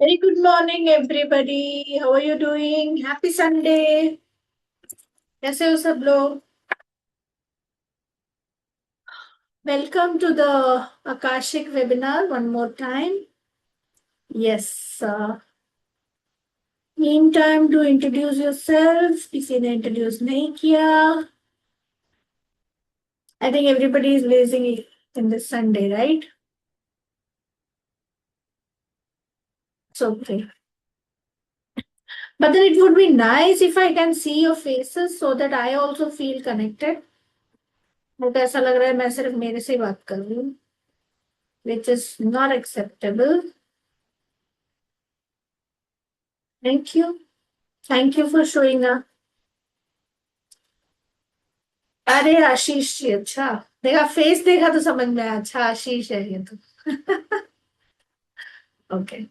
Very good morning, everybody. How are you doing? Happy Sunday. कैसे हो सब लोग? Welcome to the Akashic webinar one more time. Yes. Meantime, to introduce yourself. किसी ने introduce नहीं किया. I think everybody is lazy in this Sunday, right? So okay. But then it would be nice if I can see your faces so that I also feel connected. मुझे ऐसा लग रहा है मैं सिर्फ मेरे से ही बात कर रही हूँ, which is not acceptable. Thank you. Thank you for showing up. अरे आशीष जी, अच्छा देखा, फेस देखा तो समझ में आया, अच्छा आशीष है ये तो. Okay.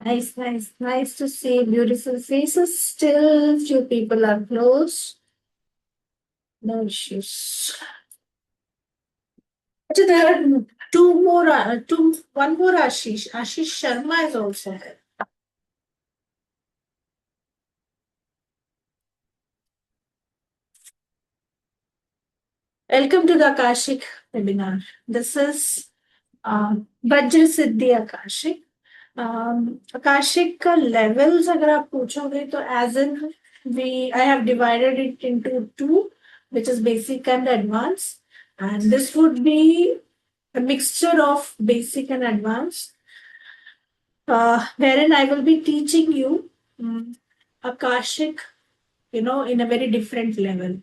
Nice to see beautiful faces. Still, few people are close. No issues. Actually, there are one more Ashish. Ashish Sharma is also there. Welcome to the Akashic webinar. This is Vajra Siddhi Akashic. Akashic का levels अगर आप पूछोगे तो as in I have divided it into two, which is basic and advanced, and this would be a mixture of basic and advanced, wherein I will be teaching you Akashic, in a very different level.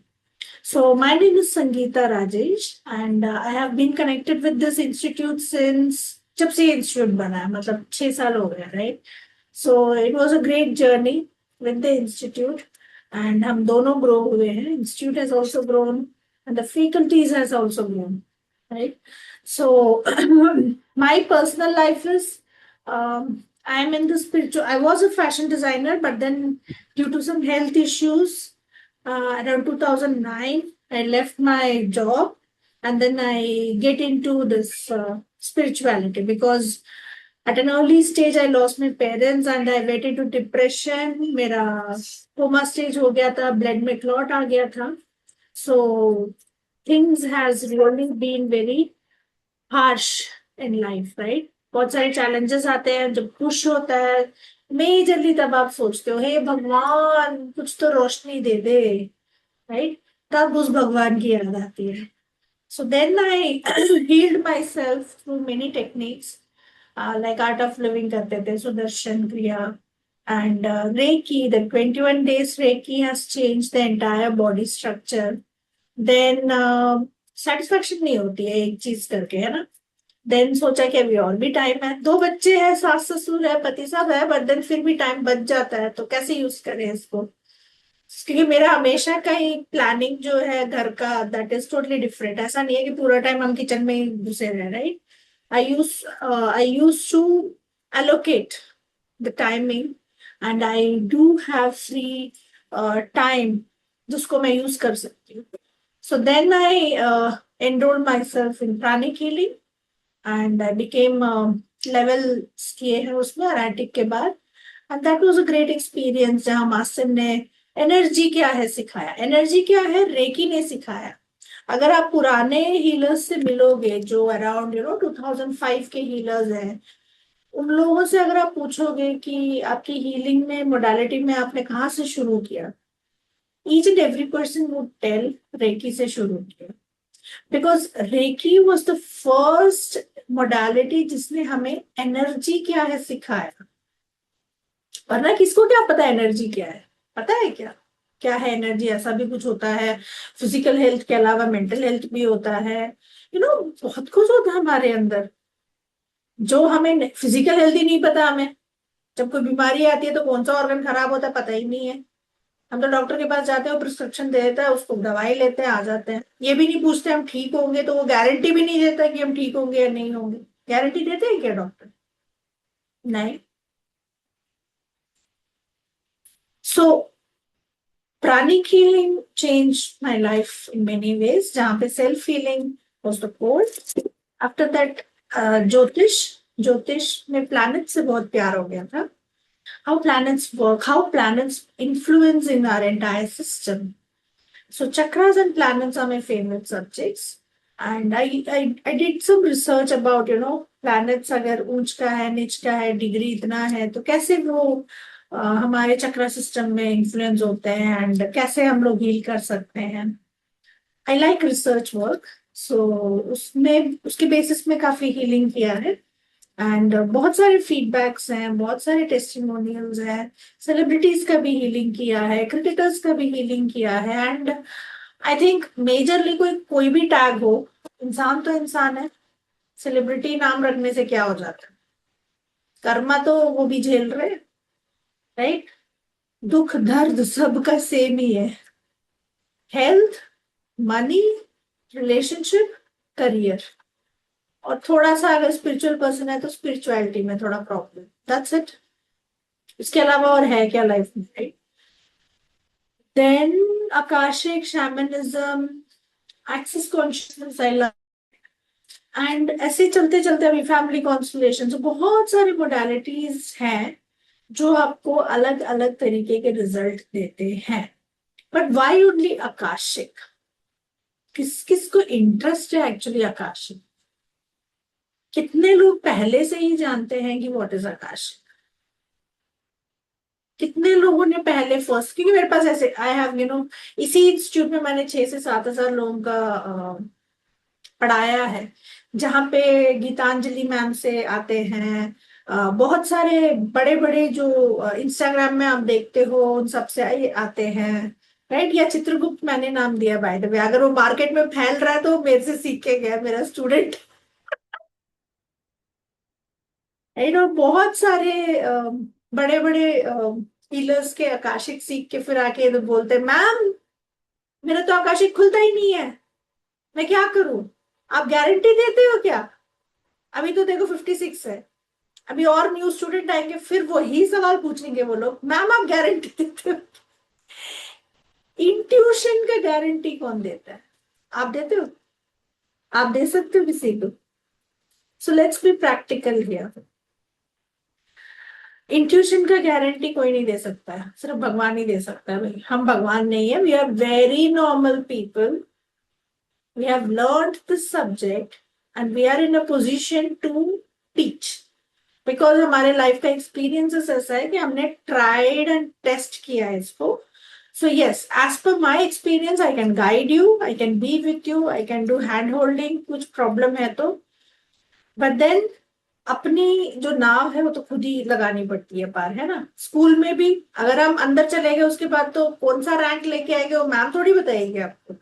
So my name is Sangeeta Rajesh, and I have been connected with this institute since जब से institute बना है, मतलब 6 साल हो गया, right. So it was a great journey with the institute, and हम दोनों ग्रो हुए हैं. Institute has also grown and the faculties has also grown, right. So my personal life is, I am in the spiritual. I was a fashion designer, but then due to some health issues, around 2009, I left my job, and then I get into this spirituality because at an early stage I lost my parents and I went into depression. मेरा coma stage हो गया था, blood में clot आ गया था. So things has really been very harsh in life, right? बहुत सारे challenges आते हैं जब push होता है. मेजरली तब आप सोचते हो, हे भगवान कुछ तो रोशनी दे दे, राइट. तब उस भगवान की याद आती है. So then I healed myself through many techniques, like art of living करते थे, सुदर्शन क्रिया, and Reiki. The 21 days Reiki has changed the entire body structure. Then satisfaction नहीं होती है एक चीज करके, है ना. देन सोचा कि अभी और भी टाइम है, 2 बच्चे हैं, सास ससुर है, पति सब है, बट देन फिर भी टाइम बच जाता है, तो कैसे यूज करें इसको. क्योंकि मेरा हमेशा का ही प्लानिंग जो है घर का, दैट इज टोटली डिफरेंट. ऐसा नहीं है कि पूरा टाइम हम किचन में ही घुसे रहे, right. I use to allocate the timing, and I do have free time जिसको मैं यूज कर सकती हूँ. So then I enrolled myself in pranic healing, and I became level किए हैं उसमें एराटिक के बाद. And that was a great experience जहाँ मास्टर ने एनर्जी क्या है सिखाया. एनर्जी क्या है रेकी ने सिखाया. अगर आप पुराने हीलर्स से मिलोगे जो अराउंड 2005 के हीलर्स हैं, उन लोगों से अगर आप पूछोगे कि आपकी हीलिंग में मोडालिटी में आपने कहाँ से शुरू किया, each and every person would tell Reiki से शुरू किया. Because Reiki was the first modality जिसने हमें एनर्जी क्या है सिखाया. वरना किसको क्या पता एनर्जी क्या है. पता है क्या क्या है एनर्जी. ऐसा भी कुछ होता है. फिजिकल हेल्थ के अलावा मेंटल हेल्थ भी होता है. बहुत कुछ होता है हमारे अंदर जो हमें. फिजिकल हेल्थ ही नहीं पता हमें. जब कोई बीमारी आती है तो कौन सा ऑर्गन खराब होता है पता ही नहीं है. हम तो डॉक्टर के पास जाते हैं, प्रिस्क्रिप्शन दे देता है, उसको दवाई लेते हैं, आ जाते हैं. ये भी नहीं पूछते हम ठीक होंगे, तो वो गारंटी भी नहीं देता कि हम ठीक होंगे या नहीं होंगे. गारंटी देते हैं क्या डॉक्टर? नहीं. सो pranic healing changed my life in many ways, जहाँ पे self healing was the core. After that, ज्योतिष में planets से बहुत प्यार हो गया था. How planets work, how planets influence in our entire system. So chakras and planets are my favorite subjects. And I did some research about, planets अगर ऊंच का है, नीच का है, डिग्री इतना है, तो कैसे वो हमारे चक्रा सिस्टम में इन्फ्लुएंस होते हैं एंड कैसे हम लोग हील कर सकते हैं. आई लाइक रिसर्च वर्क, सो उसमें उसके बेसिस में काफी हीलिंग किया है. एंड बहुत सारे फीडबैक्स हैं, बहुत सारे टेस्टिमोनियल्स हैं, सेलिब्रिटीज का भी हीलिंग किया है, क्रिटिकर्स का भी हीलिंग किया है. एंड आई थिंक मेजरली कोई कोई भी टैग हो, इंसान तो इंसान है, सेलिब्रिटी नाम रखने से क्या हो जाता है? कर्मा तो वो भी झेल रहे, राइट? दुख दर्द सबका सेम ही है. हेल्थ, मनी, रिलेशनशिप, करियर, और थोड़ा सा अगर स्पिरिचुअल पर्सन है तो स्पिरिचुअलिटी में थोड़ा प्रॉब्लम. That's it. इसके अलावा और है क्या लाइफ में, right? Then Akashic, shamanism, access consciousness I love. And ऐसे चलते चलते अभी फैमिली कॉन्स्टलेशन, बहुत सारी मोडालिटीज हैं जो आपको अलग अलग तरीके के रिजल्ट देते हैं. But why only Akashic? किस किस को इंटरेस्ट है एक्चुअली आकाशिक? कितने लोग पहले से ही जानते हैं कि व्हाट इज आकाशिक? कितने लोगों ने पहले फर्स्ट, क्योंकि मेरे पास ऐसे आई हैव इसी इंस्टीट्यूट में मैंने 6 से 7 हजार लोगों का पढ़ाया है, जहाँ पे गीतांजलि मैम से आते हैं, बहुत सारे बड़े बड़े जो इंस्टाग्राम में आप देखते हो उन सब से आते हैं, राइट? या चित्रगुप्त मैंने नाम दिया बाय द वे, अगर वो मार्केट में फैल रहा है तो मेरे से सीख के गया मेरा स्टूडेंट. बहुत सारे बड़े बड़े हीलर्स के आकाशिक सीख के फिर आके तो बोलते मैम मेरा तो आकाशिक खुलता ही नहीं है, मैं क्या करूं? आप गारंटी देते हो क्या? अभी तो देखो 56 है, अभी और न्यू स्टूडेंट आएंगे फिर वही सवाल पूछेंगे वो लोग, मैम आप गारंटी देते हो? इंट्यूशन का गारंटी कौन देता है? आप देते हो? आप दे सकते हो किसी को? So let's be practical here. Intuition का गारंटी कोई नहीं दे सकता है, सिर्फ भगवान ही दे सकता है. भाई हम भगवान नहीं है, we are very normal people. We have learned this subject and we are in a position to teach, because हमारे लाइफ का एक्सपीरियंस ऐसा है कि हमने ट्राइड एंड टेस्ट किया है इसको. सो yes, as per my experience I can guide you, I can be with you, I can do hand holding, कुछ प्रॉब्लम है तो. बट देन अपनी जो नाव है वो तो खुद ही लगानी पड़ती है पार, है ना? स्कूल में भी अगर हम अंदर चले गए उसके बाद तो कौन सा रैंक लेके आएंगे वो मैम थोड़ी बताएगी आपको.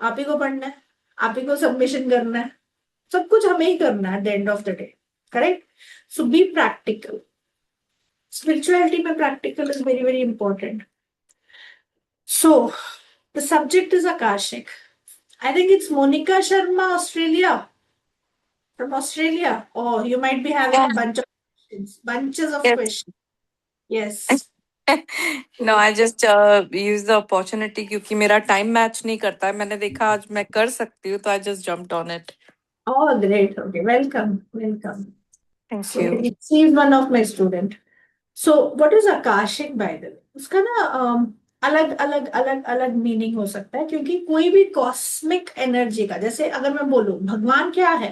आप ही को पढ़ना है, आप ही को सबमिशन करना है, सब कुछ हमें ही करना है at the end of the day, correct? So be practical. Spirituality में practical is very very important. So the subject is Akashic. I think it's Monika Sharma, Australia, from Australia. Oh, you might be having Yeah. a bunch of questions, bunches of Yes. questions. Yes. No, I just use the opportunity क्योंकि मेरा time match नहीं करता है. मैंने देखा आज मैं कर सकती हूँ तो I just jumped on it. Oh, great. Okay, welcome, welcome. Thank So you. she is one of my student. So what is Akashic by the way? उसका ना अलग अलग अलग अलग मीनिंग हो सकता है, क्योंकि कोई भी कॉस्मिक एनर्जी का, जैसे अगर मैं बोलूं भगवान क्या है,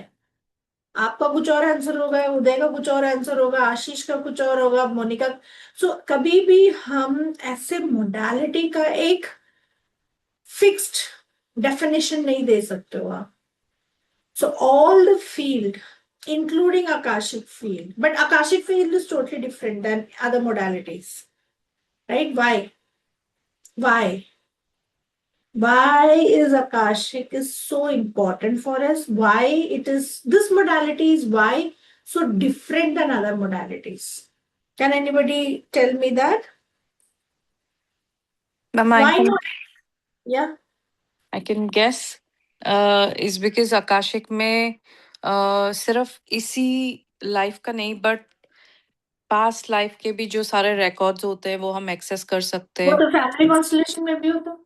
आपका कुछ और आंसर होगा, उदय का कुछ और आंसर होगा, आशीष का कुछ और होगा, मोनिका. सो कभी भी हम ऐसे मोडालिटी का एक फिक्स्ड डेफिनेशन नहीं दे सकते हो आप. So all the field including akashic field, but akashic field is totally different than other modalities, right? Why why is akashic is so important for us? Why it is, this modality is why so different than other modalities? Can anybody tell me that? Ma'am, Why not? Yeah. I can guess. Is because Akashic में सिर्फ इसी life का नहीं but past life के भी जो सारे records होते हैं वो हम एक्सेस कर सकते वो हैं। तो फैमिली कॉन्स्टलेशन में भी होता।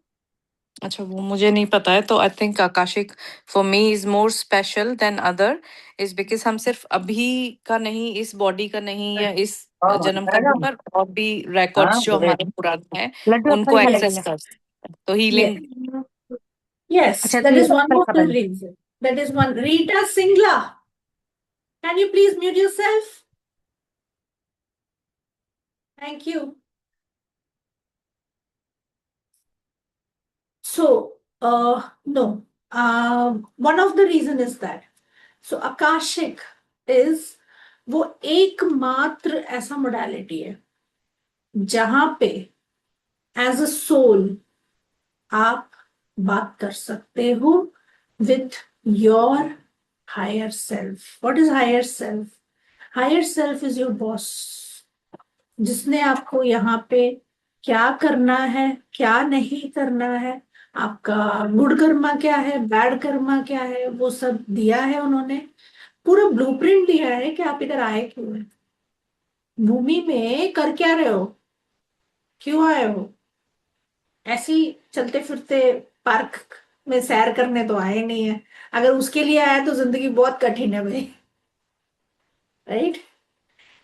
अच्छा, वो मुझे नहीं पता है। तो I think Akashic for me is more special than other, is because हम सिर्फ अभी का नहीं, इस बॉडी का नहीं या इस जन्म का नहीं, पर और भी रिकॉर्ड्स जो हमारे पुराने हैं लड्डू अब उनको खा एक्सेस लेगा। कर सकते हैं। तो हीलिंग Yes, अच्छा that तो ये is सब one कल more खा the लेंगे। reason. That is one. Rita Singla, can you please mute yourself? Thank you. So, no. One of the reason is that. So, Akashic is वो एकमात्र ऐसा मोडालिटी है जहां पे एज अ सोल आप बात कर सकते हो with your higher self. What is higher self? Higher self is your boss, जिसने आपको यहाँ पे क्या करना है, क्या नहीं करना है, आपका गुड कर्मा क्या है, बैड कर्मा क्या है, वो सब दिया है उन्होंने। पूरा ब्लूप्रिंट दिया है कि आप इधर आए क्यों है, भूमि में कर क्या रहे हो, क्यों आए हो। ऐसे ही चलते फिरते पार्क में सैर करने तो आए नहीं है। अगर उसके लिए आया तो जिंदगी बहुत कठिन है भाई, राइट?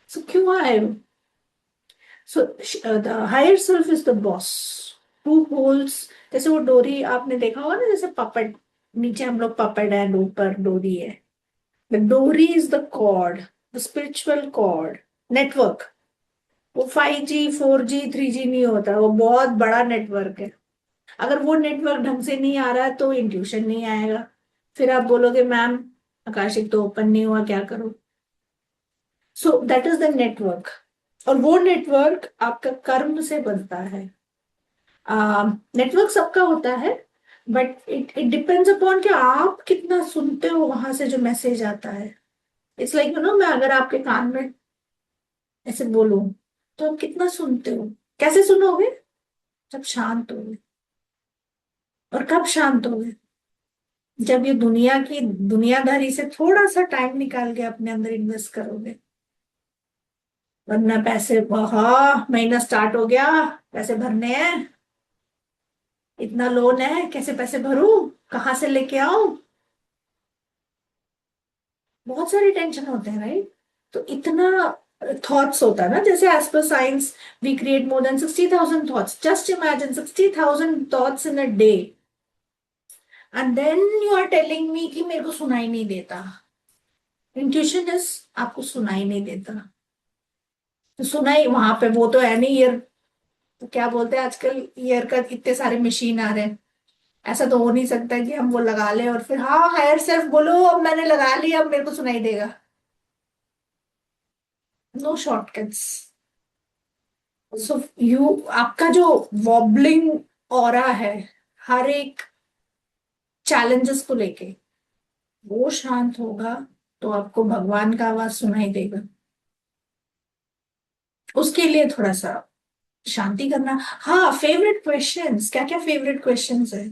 सो क्यों आए हो? So the higher self is the boss who holds. जैसे वो डोरी आपने देखा होगा ना, जैसे पपट, नीचे हम लोग पपट है, ऊपर डोरी है। The dori is the cord, the spiritual cord network. वो 5G 4G 3G नहीं होता, वो बहुत बड़ा नेटवर्क है। अगर वो नेटवर्क ढंग से नहीं आ रहा है तो इंट्यूशन नहीं आएगा। फिर आप बोलोगे मैम आकाशिक तो ओपन नहीं हुआ, क्या करूं? So that is the network. और वो नेटवर्क आपका कर्म से बनता है। नेटवर्क सबका होता है, but it it depends upon कि आप कितना सुनते हो वहां से जो मैसेज आता है। इट्स लाइक यू नो, मैं अगर आपके कान में ऐसे बोलूं तो आप कितना सुनते हो। कैसे सुनोगे? जब शांत होगे। और कब शांत होगे? जब ये दुनिया की दुनियादारी से थोड़ा सा टाइम निकाल के अपने अंदर इन्वेस्ट करोगे। वरना पैसे, हाँ महीना स्टार्ट हो गया, पैसे भरने हैं, इतना लोन है, कैसे पैसे भरूं, कहाँ से लेके आऊं, बहुत सारी टेंशन होते हैं, राइट? तो इतना थॉट्स होता है ना, जैसे as per science we create more than 60,000 thoughts. Just imagine 60,000 thoughts in a day, and then you are telling me कि मेरे को सुनाई नहीं देता। इंट्यूशन इज आपको सुनाई नहीं देता। तो सुनाई वहां पे वो तो है नहीं, ईयर, तो क्या बोलते हैं आजकल, ईयर का इतने सारे मशीन आ रहे हैं। ऐसा तो हो नहीं सकता कि हम वो लगा लें और फिर हाँ हायर सेल्फ बोलो अब मैंने लगा लिया अब मेरे को सुनाई देगा। No shortcuts. सो यू, आपका जो वॉबलिंग ऑरा है हर एक चैलेंजेस को लेके, वो शांत होगा तो आपको भगवान का आवाज सुनाई देगा। उसके लिए थोड़ा सा शांति करना। हाँ, फेवरेट क्वेश्चंस क्या क्या फेवरेट क्वेश्चंस है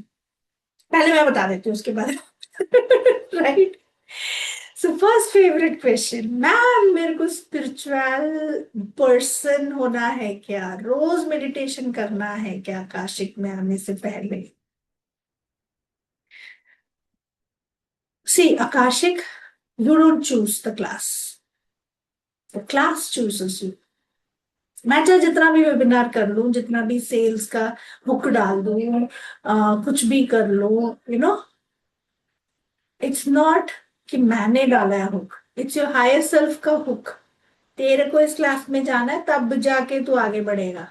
पहले मैं बता देती हूँ, उसके बाद right. So first favourite question, ma'am मेरे को स्पिरिचुअल पर्सन होना है क्या, रोज मेडिटेशन करना है क्या काशिक में आने से पहले? सी Akashic, you don't choose the class chooses you। मैं चाहे जितना भी वेबिनार कर लूं, जितना भी सेल्स का हुक डाल दूं, कुछ भी कर लूं, यू नो, इट्स नॉट कि मैंने डाला है hook, it's your higher self का हुक। तेरे को इस क्लास में जाना है तब जाके तू आगे बढ़ेगा,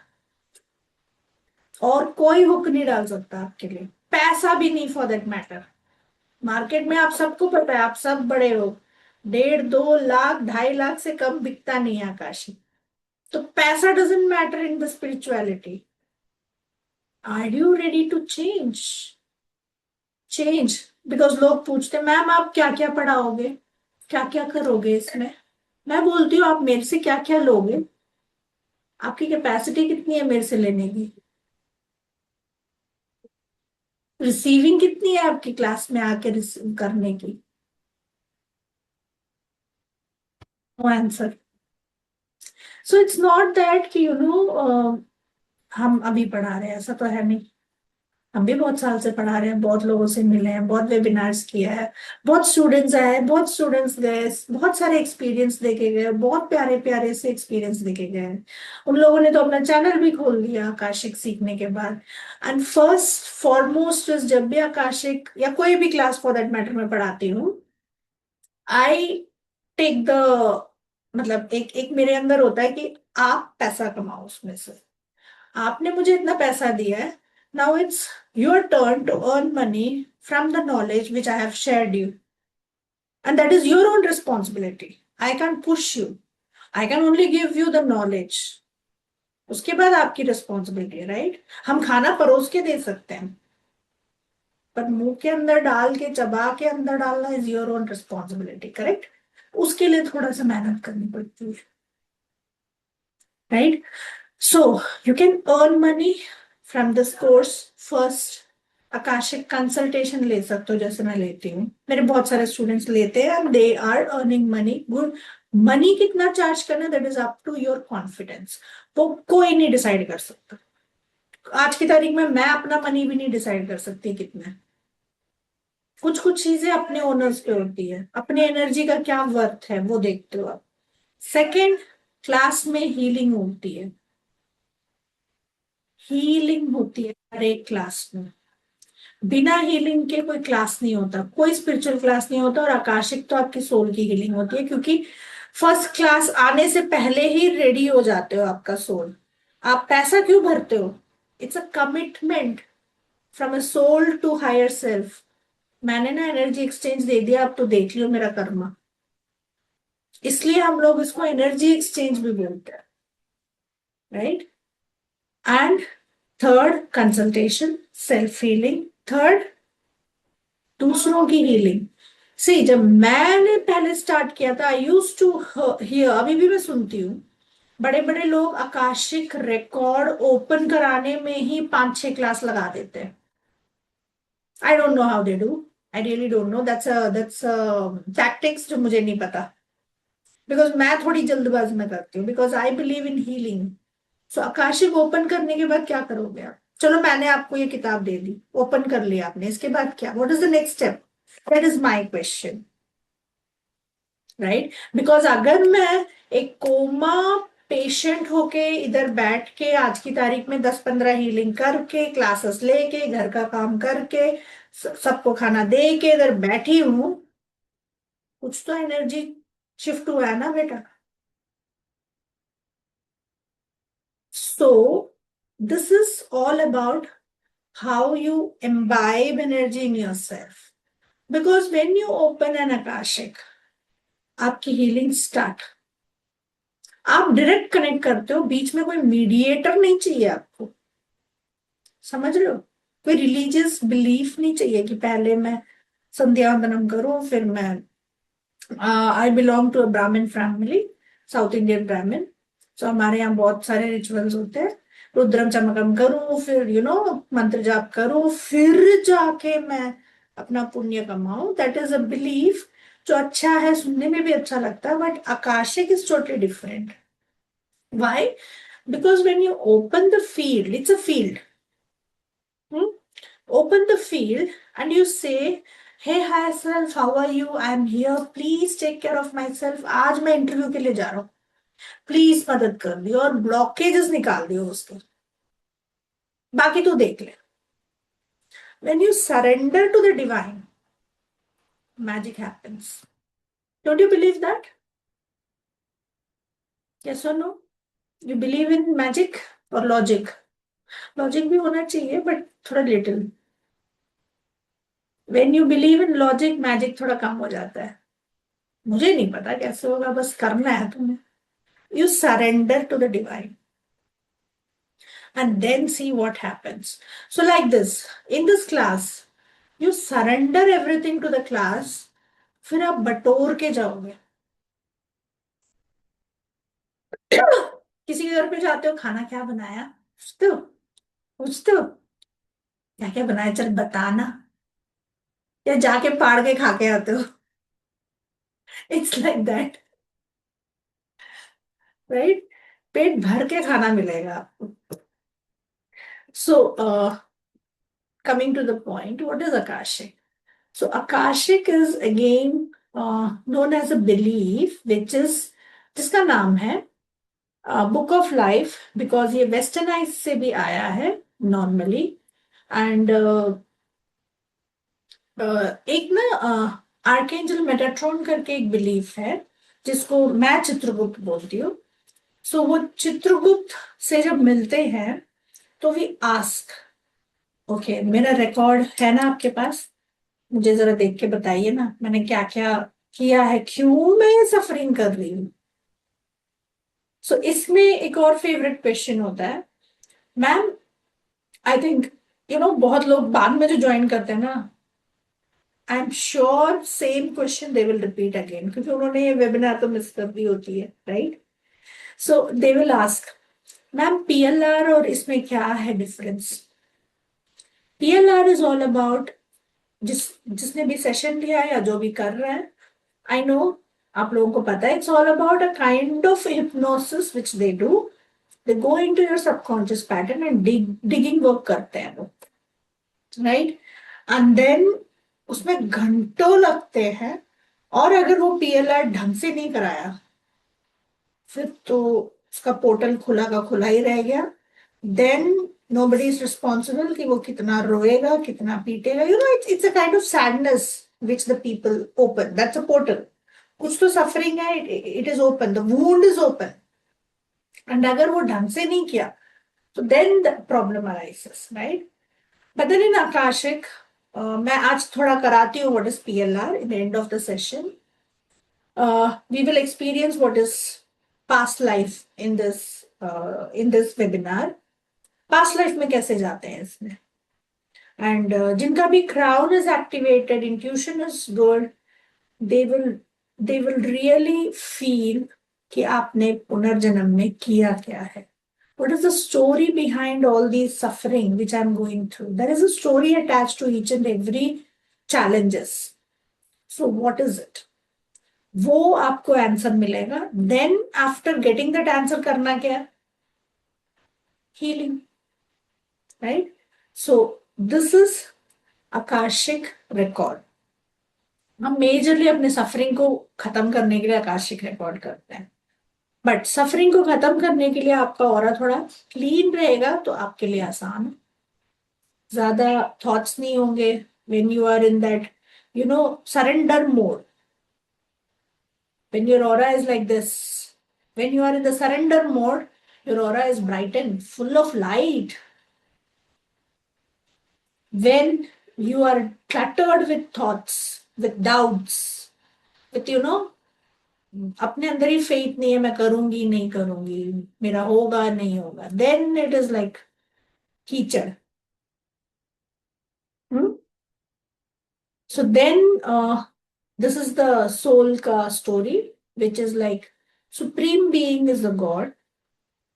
और कोई हुक नहीं डाल सकता आपके लिए, पैसा भी नहीं फॉर दैट मैटर। मार्केट में आप सबको पता है, आप सब बड़े हो, 1.5 2 लाख 2.5 लाख से कम बिकता नहीं है आकाश। तो पैसा doesn't matter in the spirituality. Are you ready to change? Change. Because लोग पूछते हैं मैम आप क्या क्या पढ़ाओगे, क्या क्या करोगे इसमें? मैं बोलती हूँ आप मेरे से क्या क्या लोगे, आपकी कैपेसिटी कितनी है मेरे से लेने की, रिसीविंग कितनी है आपकी क्लास में आके रिसीव करने की? No answer. So it's not that कि हम अभी पढ़ा रहे हैं, ऐसा तो है नहीं। हम भी बहुत साल से पढ़ा रहे हैं, बहुत लोगों से मिले हैं, बहुत वेबिनार्स किया है, बहुत स्टूडेंट्स आए, बहुत स्टूडेंट्स गए, बहुत सारे एक्सपीरियंस देखे गए, बहुत प्यारे प्यारे से एक्सपीरियंस देखे गए हैं। उन लोगों ने तो अपना चैनल भी खोल लिया आकाशिक सीखने के बाद। एंड फर्स्ट फॉरमोस्ट, जब भी आकाशिक या कोई भी क्लास फॉर दैट मैटर में पढ़ाती हूँ, आई टेक द, मतलब एक एक मेरे अंदर होता है कि आप पैसा कमाओ उसमें से। आपने मुझे इतना पैसा दिया है, now it's your turn to earn money from the knowledge which I have shared you, and that is your own responsibility. I can push you, I can only give you the knowledge. उसके बाद आपकी responsibility है, right? हम खाना परोस के दे सकते हैं, पर मुंह के अंदर डाल के, चबा के अंदर डालना is your own responsibility, correct? उसके लिए थोड़ा सा मेहनत करनी पड़ती है, right? So you can earn money from this course first. Akashic consultation ले सकते हो, जैसे मैं लेती हूँ, मेरे बहुत सारे स्टूडेंट्स लेते हैं, and they are earning money. Good. Money कितना चार्ज करना, that is up to your confidence. वो कोई नहीं डिसाइड कर सकता। आज की तारीख में मैं अपना मनी भी नहीं डिसाइड कर सकती कितना है। कुछ कुछ चीजें अपने ओनर्स पे होती है, अपनी एनर्जी का क्या वर्थ है वो देखते हो आप। सेकेंड, क्लास में हीलिंग होती है, हीलिंग होती है हर एक क्लास में। बिना हीलिंग के कोई क्लास नहीं होता, कोई स्पिरिचुअल क्लास नहीं होता। और आकाशिक तो आपकी सोल की हीलिंग होती है, क्योंकि फर्स्ट क्लास आने से पहले ही रेडी हो जाते हो आपका सोल। आप पैसा क्यों भरते हो? It's a commitment from a soul to higher self. मैंने ना एनर्जी एक्सचेंज दे दिया, अब तो देख लियो मेरा कर्मा। इसलिए हम लोग इसको एनर्जी एक्सचेंज भी बोलते हैं, right? And third, consultation, self healing. Third, दूसरों की हीलिंग। सी, जब मैंने पहले स्टार्ट किया था, आई यूज टू हियर, अभी भी मैं सुनती हूँ, बड़े बड़े लोग आकाशिक रिकॉर्ड ओपन कराने में ही 5-6 क्लास लगा देते हैं। I don't know how they do, I really don't know, that's tactics जो मुझे नहीं पता। बिकॉज मैं थोड़ी जल्दबाजी में करती हूँ, because I believe in healing. So Akashic open करने के बाद क्या करोगे आप? चलो, मैंने आपको ये किताब दे दी, ओपन कर लिया आपने, इसके बाद क्या? What is the next step? That is my question, right? Because अगर मैं एक कोमा पेशेंट होके इधर बैठ के आज की तारीख में 10-15 हीलिंग करके, क्लासेस लेके, घर का काम करके, सबको खाना दे के इधर बैठी हूं, कुछ तो एनर्जी शिफ्ट हुआ है ना बेटा। सो this is all about how you imbibe energy in yourself. Because when you open an Akashic, आपकी हीलिंग स्टार्ट, आप डायरेक्ट कनेक्ट करते हो, बीच में कोई मीडिएटर नहीं चाहिए आपको। समझ रहे हो? कोई रिलीजियस बिलीफ नहीं चाहिए कि पहले मैं संध्या वंदनम करूं, फिर मैं, आई बिलोंग टू अ ब्राह्मण फैमिली, साउथ इंडियन ब्राह्मण। सो हमारे यहाँ बहुत सारे रिचुअल्स होते हैं। रुद्रम चमकम करूं, फिर मंत्र जाप करूं, फिर जाके मैं अपना पुण्य कमाऊं। दैट इज अ बिलीफ जो अच्छा है, सुनने में भी अच्छा लगता है, but Akashic is totally different. Why? Because when you open the field, it's a field. Hmm? Open the field and you say, hey, hi self, how are you? I'm here. Please take care of myself. आज मैं interview के लिए जा रहा हूँ, please मदद कर दियो, और ब्लॉकेजेस निकाल दियो उसके, बाकी तो देख ले। When you surrender to the divine, magic happens. Don't you believe that? Yes or no? You believe in magic or logic? Logic भी होना चाहिए, बट थोड़ा little. When you believe in logic, magic थोड़ा कम हो जाता है। मुझे नहीं पता कैसे होगा, बस करना है तुम्हें। You surrender to the divine and then see what happens. So like this, in this class, you surrender everything to the class, फिर आप बटोर के जाओगे। किसी के घर पे जाते हो, खाना क्या बनाया पूछते हो, पूछते हो क्या क्या बनाया, चल बताना, या जाके फाड़ के खा के आते हो? It's like that, right? पेट भर के खाना मिलेगा आपको. So, coming to the point, what is Akashic? So, Akashic is again known as a belief, which is जिसका नाम है बुक ऑफ लाइफ, बिकॉज ये वेस्टर्नाइज से भी आया है नॉर्मली. एंड एक ना आर्केंजल मेटाट्रॉन करके एक बिलीफ है, जिसको मैं चित्रगुप्त बोलती हूँ. सो वो चित्रगुप्त से जब मिलते हैं तो वी आस्क, ओके मेरा रिकॉर्ड है ना आपके पास, मुझे जरा देख के बताइए ना मैंने क्या क्या किया है, क्यों मैं सफरिंग कर रही हूँ. सो इसमें एक और फेवरेट क्वेश्चन होता है, मैम आई थिंक बहुत लोग बाद में जो ज्वाइन करते हैं ना, I am sure same question they will repeat again, क्योंकि उन्होंने ये वेबिनार तो मिस कर दी होती है, right. So they will ask, ma'am PLR और इसमें क्या है difference. PLR is all about, जिसने भी सेशन लिया है या जो भी कर रहा है, आई नो आप लोगों को पता है, it's all about a kind of hypnosis which they do. They go into your subconscious pattern and digging work करते हैं वो, राइट. एंड देन उसमें घंटों लगते हैं, और अगर वो पीएलआर ढंग से नहीं कराया फिर तो उसका पोर्टल खुला का खुला ही रह गया. देन nobody is responsible कि वो कितना रोएगा कितना पीटेगा. It's a kind of sadness which the people open. That's a portal. कुछ तो सफरिंग है, it is open, the wound is open. And अगर वो ढंग से नहीं किया तो then the problem arises, right? But then in Akashic, मैं आज थोड़ा कराती हूँ what is PLR in the end of the session. We will experience what is past life in this webinar. Past life में कैसे जाते हैं इसमें. And जिनका भी crown is activated, intuition is good, they will really feel कि आपने पुनर्जन्म में किया क्या है. What is the story behind all these suffering which I'm going through? There is a story attached to each and every challenges. So what is it? वो आपको answer मिलेगा. Then after getting that answer करना क्या? Healing, right? So this is Akashic record. हम majorly अपने suffering को खत्म करने के लिए आकाशिक रिकॉर्ड करते हैं, बट सफरिंग को खत्म करने के लिए आपका ऑरा थोड़ा क्लीन रहेगा तो आपके लिए आसान है. ज्यादा थॉट्स नहीं होंगे when you are in that surrender mode. When your aura is like this, when you are in the surrender mode, your aura is brighten, full of light. When you are cluttered with thoughts, with doubts, with अपने अंदर ही faith नहीं है, मैं करूंगी नहीं करूंगी, मेरा होगा नहीं होगा, then it is like कीचड़. So then this is the soul का story, which is like supreme being is the God.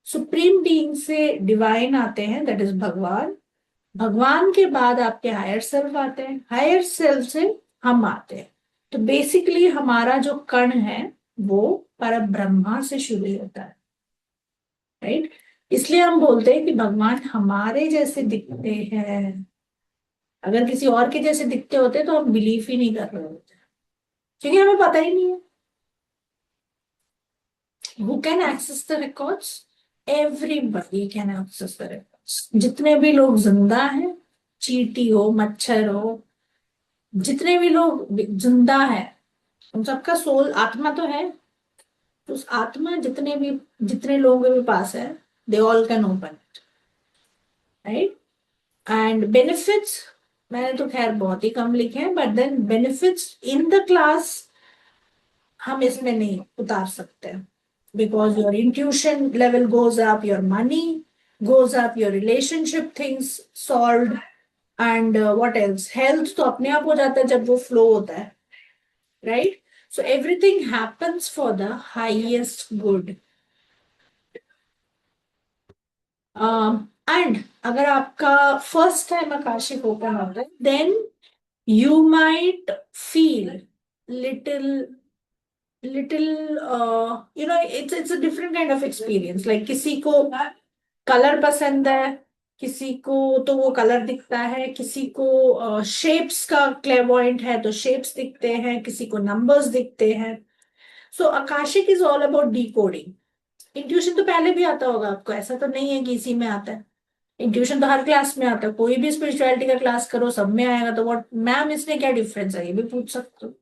Supreme being से डिवाइन आते हैं, दैट इज भगवान. भगवान के बाद आपके हायर सेल्फ आते हैं, हायर सेल्फ से हम आते हैं. तो बेसिकली हमारा जो कण है वो पर ब्रह्मा से शुरू होता है, राइट. इसलिए हम बोलते हैं कि भगवान हमारे जैसे दिखते हैं. अगर किसी और के जैसे दिखते होते तो हम बिलीव ही नहीं कर रहे होते, क्योंकि हमें पता ही नहीं है. Who can access the records? Everybody can access the records. जितने भी लोग जिंदा हैं, चींटी हो, मच्छर हो, जितने भी लोग जिंदा हैं, उन सबका सोल आत्मा तो है. तो उस आत्मा जितने लोगों के पास है, they all can open it, right? And benefits, मैंने तो खैर बहुत ही कम लिखे हैं, but then benefits in the class हम इसमें नहीं उतार सकते, because your intuition level goes up, your money goes up, your relationship things solved, and what else? Health तो अपने आप हो जाता है जब वो flow होता है, right? So everything happens for the highest good. And अगर आपका first time आकाशिक open होता है, then you might feel little little, it's a different kind of experience. Like किसी को कलर पसंद है, किसी को तो वो कलर दिखता है, किसी को शेप्स का क्लेवॉइंट है तो शेप्स दिखते हैं, किसी को नंबर्स दिखते हैं. So Akashic is all about decoding. Intuition तो पहले भी आता होगा आपको, ऐसा तो नहीं है कि इसी में आता है. इंट्यूशन तो हर क्लास में आता है, कोई भी स्पिरिचुअलिटी का क्लास करो सब में आएगा. तो व्हाट मैम इसमें क्या डिफरेंस है, ये भी पूछ सकते हो,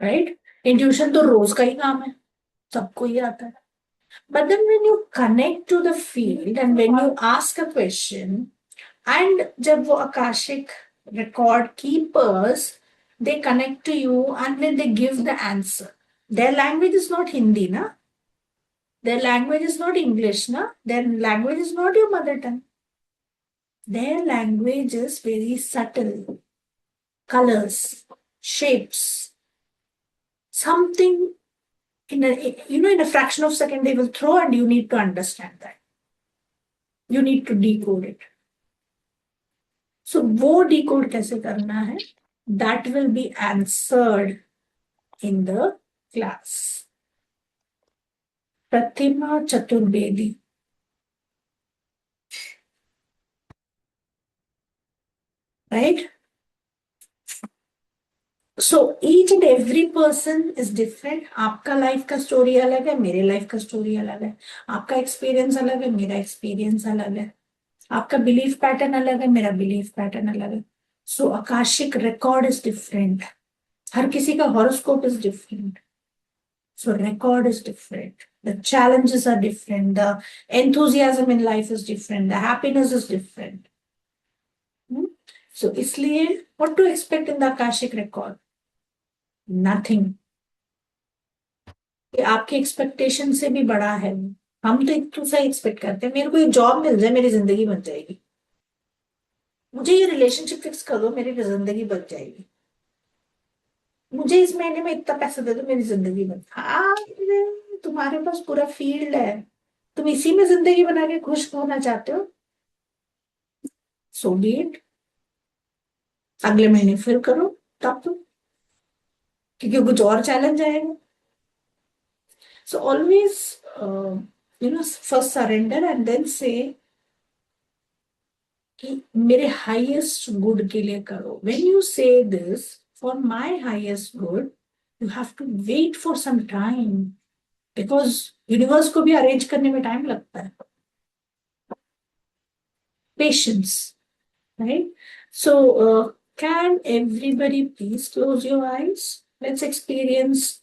राइट. इंट्यूशन तो रोज का ही काम है, सबको ही आता है. But then when you connect to the field and when you ask a question, and जब वो akashic record keepers, they connect to you and then they give the answer. Their language is not Hindi, na? Their language is not English, na? Their language is not your mother tongue. Their language is very subtle. Colors, shapes, something in a fraction of a second they will throw, and you need to understand that. You need to decode it. So वो decode कैसे करना है, that will be answered in the class. Pratima Chaturvedi. Right? So each and every person is different. आपका life का story अलग है, मेरे life का स्टोरी अलग है. आपका एक्सपीरियंस अलग है, मेरा एक्सपीरियंस अलग है. आपका बिलीफ पैटर्न अलग है, मेरा बिलीफ पैटर्न अलग है. सो आकाशिक रिकॉर्ड इज डिफरेंट. हर किसी का horoscope is different. So record is different. The challenges are different. The enthusiasm in life is different. The happiness is different. So इसलिए what to expect in the Akashic record? Nothing. ये आपके expectation से भी बड़ा है. हम तो एक दूसरा एक्सपेक्ट करते हैं, मेरे को एक जॉब मिल जाए मेरी जिंदगी बन जाएगी, मुझे ये रिलेशनशिप फिक्स कर दो मेरी जिंदगी बन जाएगी, मुझे इस महीने में इतना पैसा दे दो मेरी जिंदगी बन. हाँ, तुम्हारे पास पूरा फील्ड है, तुम इसी में जिंदगी बना के खुश होना चाहते हो, सो बी इट. अगले महीने फिर करो तब तो, क्योंकि कुछ और चैलेंज आएगा. So always first surrender and then say कि मेरे हाईएस्ट गुड के लिए करो. When you say this for my highest good, you have to wait for some time, because universe को भी अरेंज करने में टाइम लगता है. Patience, right? So, can everybody please close your eyes? Let's experience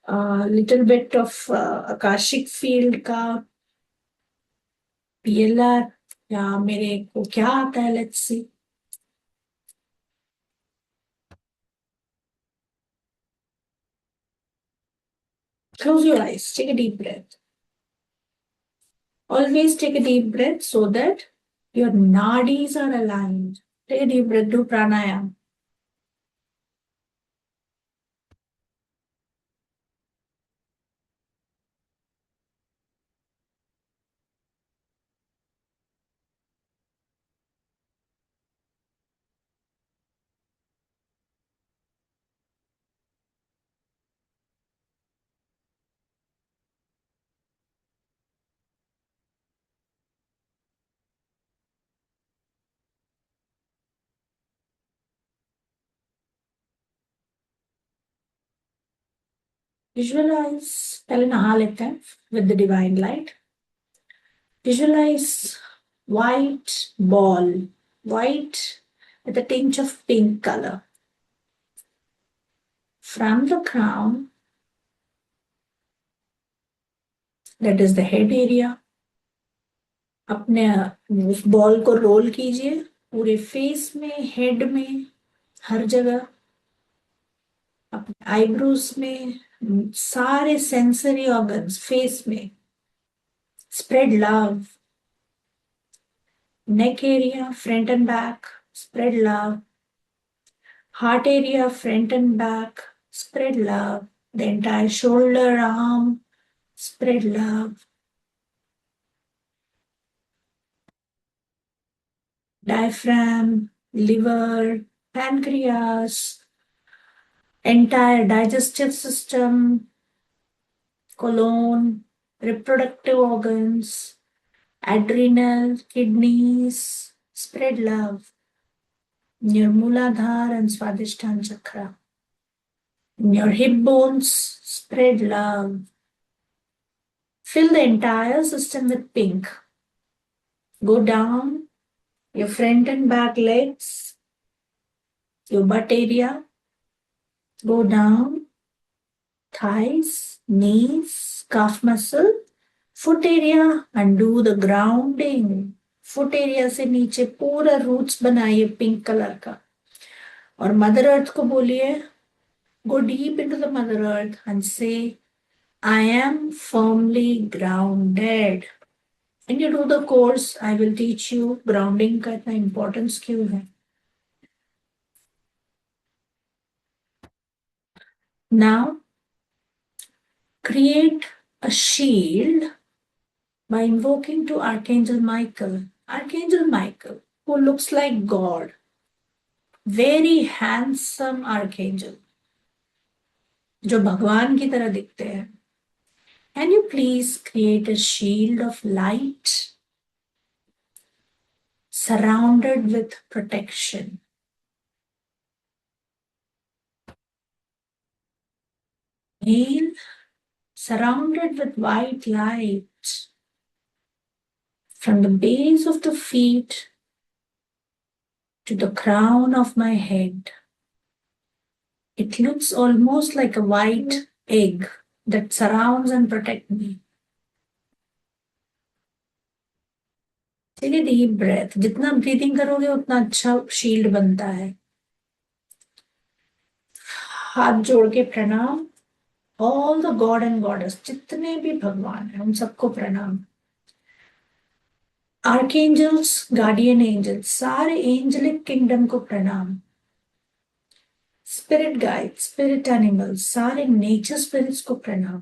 a little bit of Akashic field का PLR, या मेरे को क्या आता है. Let's see. Close your eyes. Take a deep breath. Always take a deep breath so that your nadis are aligned. Take a deep breath. Do pranayam. Visualize. पहले नहा लेते हैं with the divine light. Visualize white ball, white with a tinge of pink color. From the crown, that is the head area, अपने उस ball को role कीजिए पूरे face में, हेड में, हर जगह, अपने आईब्रोज में, सारे सेंसरी ऑर्गन्स फेस में. Spread love. Neck area, front end back, spread love. Heart area, front and back, spread love. The entire shoulder, arm, spread love. Diaphragm, liver, pancreas, entire digestive system, colon, reproductive organs, adrenal, kidneys. Spread love in your Muladhara and Swadhisthana chakra. In your hip bones, spread love. Fill the entire system with pink. Go down your front and back legs, your butt area. Go down, thighs, knees, calf muscle, foot area, and do the grounding. Foot area से नीचे पूरा roots बनाइए pink colour का और mother earth को बोलिए go deep into the mother earth and say I am firmly grounded. When you do the course I will teach you grounding का इतना importance क्यों है. Now create a shield by invoking to Archangel Michael. Archangel Michael, who looks like God, very handsome archangel, जो भगवान की तरह दिखते हैं. Can you please create a shield of light surrounded with protection? Hail, surrounded with white light from the base of the feet to the crown of my head. It looks almost like a white egg that surrounds and protects me. Take a deep breath. जितना breathing करोगे उतना अच्छा shield बनता है. हाथ जोड़ के प्रणाम. All the God and Goddess, जितने भी भगवान हैं उन सबको प्रणाम. Archangels, guardian angels, सारे angelic kingdom को प्रणाम. Spirit guides, spirit animals, सारे nature spirits को प्रणाम.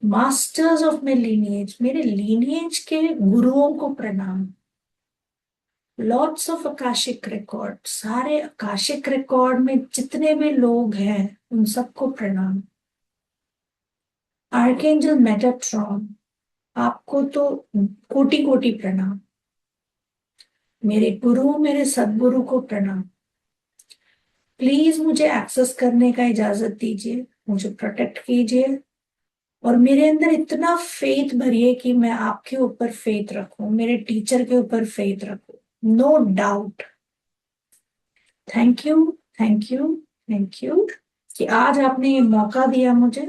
Masters of my lineage, मेरे lineage के गुरुओं को प्रणाम. Lots of Akashic record, सारे Akashic record में जितने भी लोग हैं उन सबको प्रणाम. Archangel Metatron, आपको तो कोटि कोटि प्रणाम. मेरे गुरु, मेरे सदगुरु को प्रणाम. प्लीज मुझे एक्सेस करने का इजाजत दीजिए, मुझे प्रोटेक्ट कीजिए और मेरे अंदर इतना फेथ भरिए कि मैं आपके ऊपर फेथ रखूं, मेरे टीचर के ऊपर फेथ रखूं. No doubt. Thank you, thank you, thank you कि आज आपने ये मौका दिया मुझे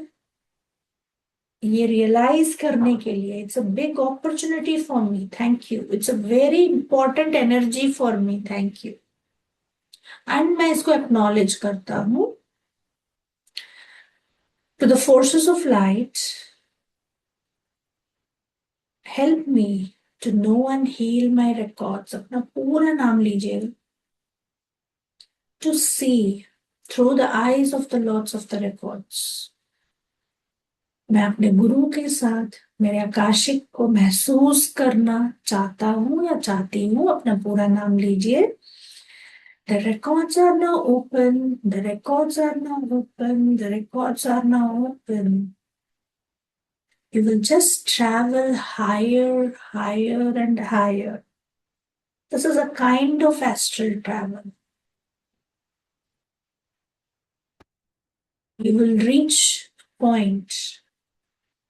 ये रियलाइज करने के लिए. It's a big opportunity for me. Thank you. It's a very important energy for me. Thank you. And मैं इसको एक्नॉलेज करता हूं. To the forces of light, help me to know and heal my records. अपना पूरा नाम लीजिए. To see through the eyes of the lords of the records. मैं अपने गुरु के साथ मेरे आकाशिक को महसूस करना चाहता हूं या चाहती हूं. अपना पूरा नाम लीजिए. The records are now open. The records are now open. The records are now open. You will just travel higher, higher and higher. This is a kind of astral travel. You will reach a point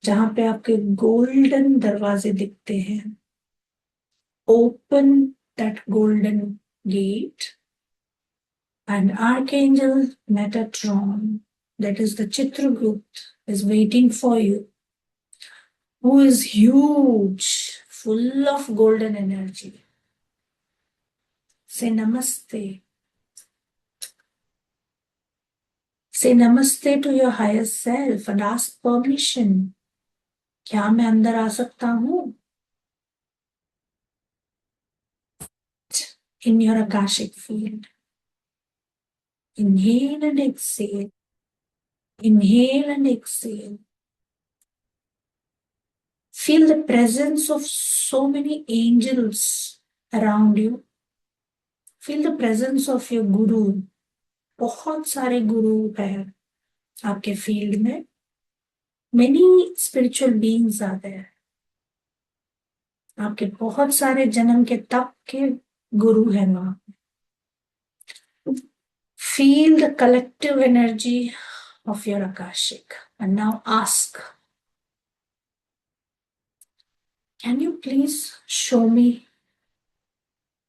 जहां पे आपके golden दरवाजे दिखते हैं. Open that golden gate and Archangel Metatron, that is the Chitragut, is waiting for you, who is huge, full of golden energy. Say namaste. Say namaste to your higher self and ask permission. क्या मैं अंदर आ सकता हूं? In your Akashic field. Inhale and exhale. Inhale and exhale. Feel the presence of so many angels around you. Feel the presence of your Guru. बहुत सारे गुरु हैं आपके field में. Many spiritual beings are there. आपके बहुत सारे जन्म के तप के गुरु हैं वहां. Feel the collective energy of your Akashic. And now ask, can you please show me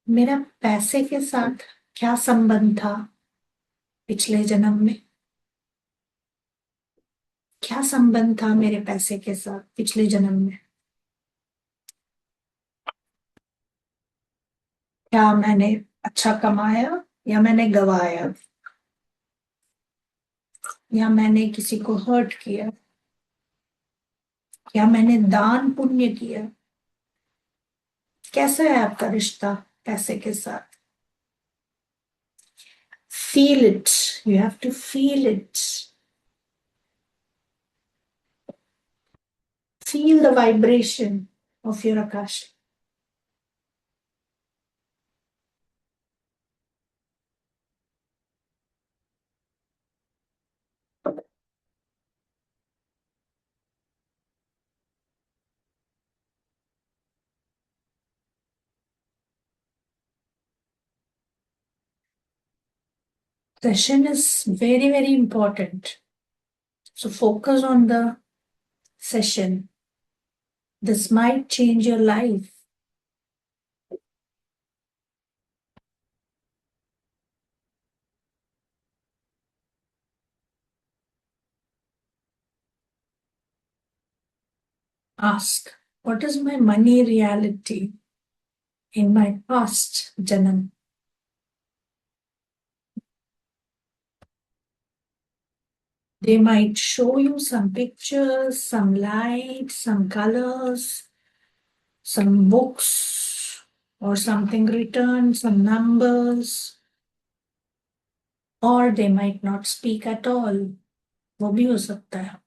मेरा पैसे के साथ क्या संबंध था पिछले जन्म में? क्या संबंध था मेरे पैसे के साथ पिछले जन्म में? क्या मैंने अच्छा कमाया या मैंने गवाया, या मैंने किसी को हर्ट किया, या मैंने दान पुण्य किया? कैसा है आपका रिश्ता पैसे के साथ? Feel it. You have to feel it. Feel the vibration of your Akasha. Session is very, very important. So focus on the session. This might change your life. Ask, what is my money reality in my past janam? They might show you some pictures, some lights, some colors, some books, or something written, some numbers. Or they might not speak at all. वो भी हो सकता है.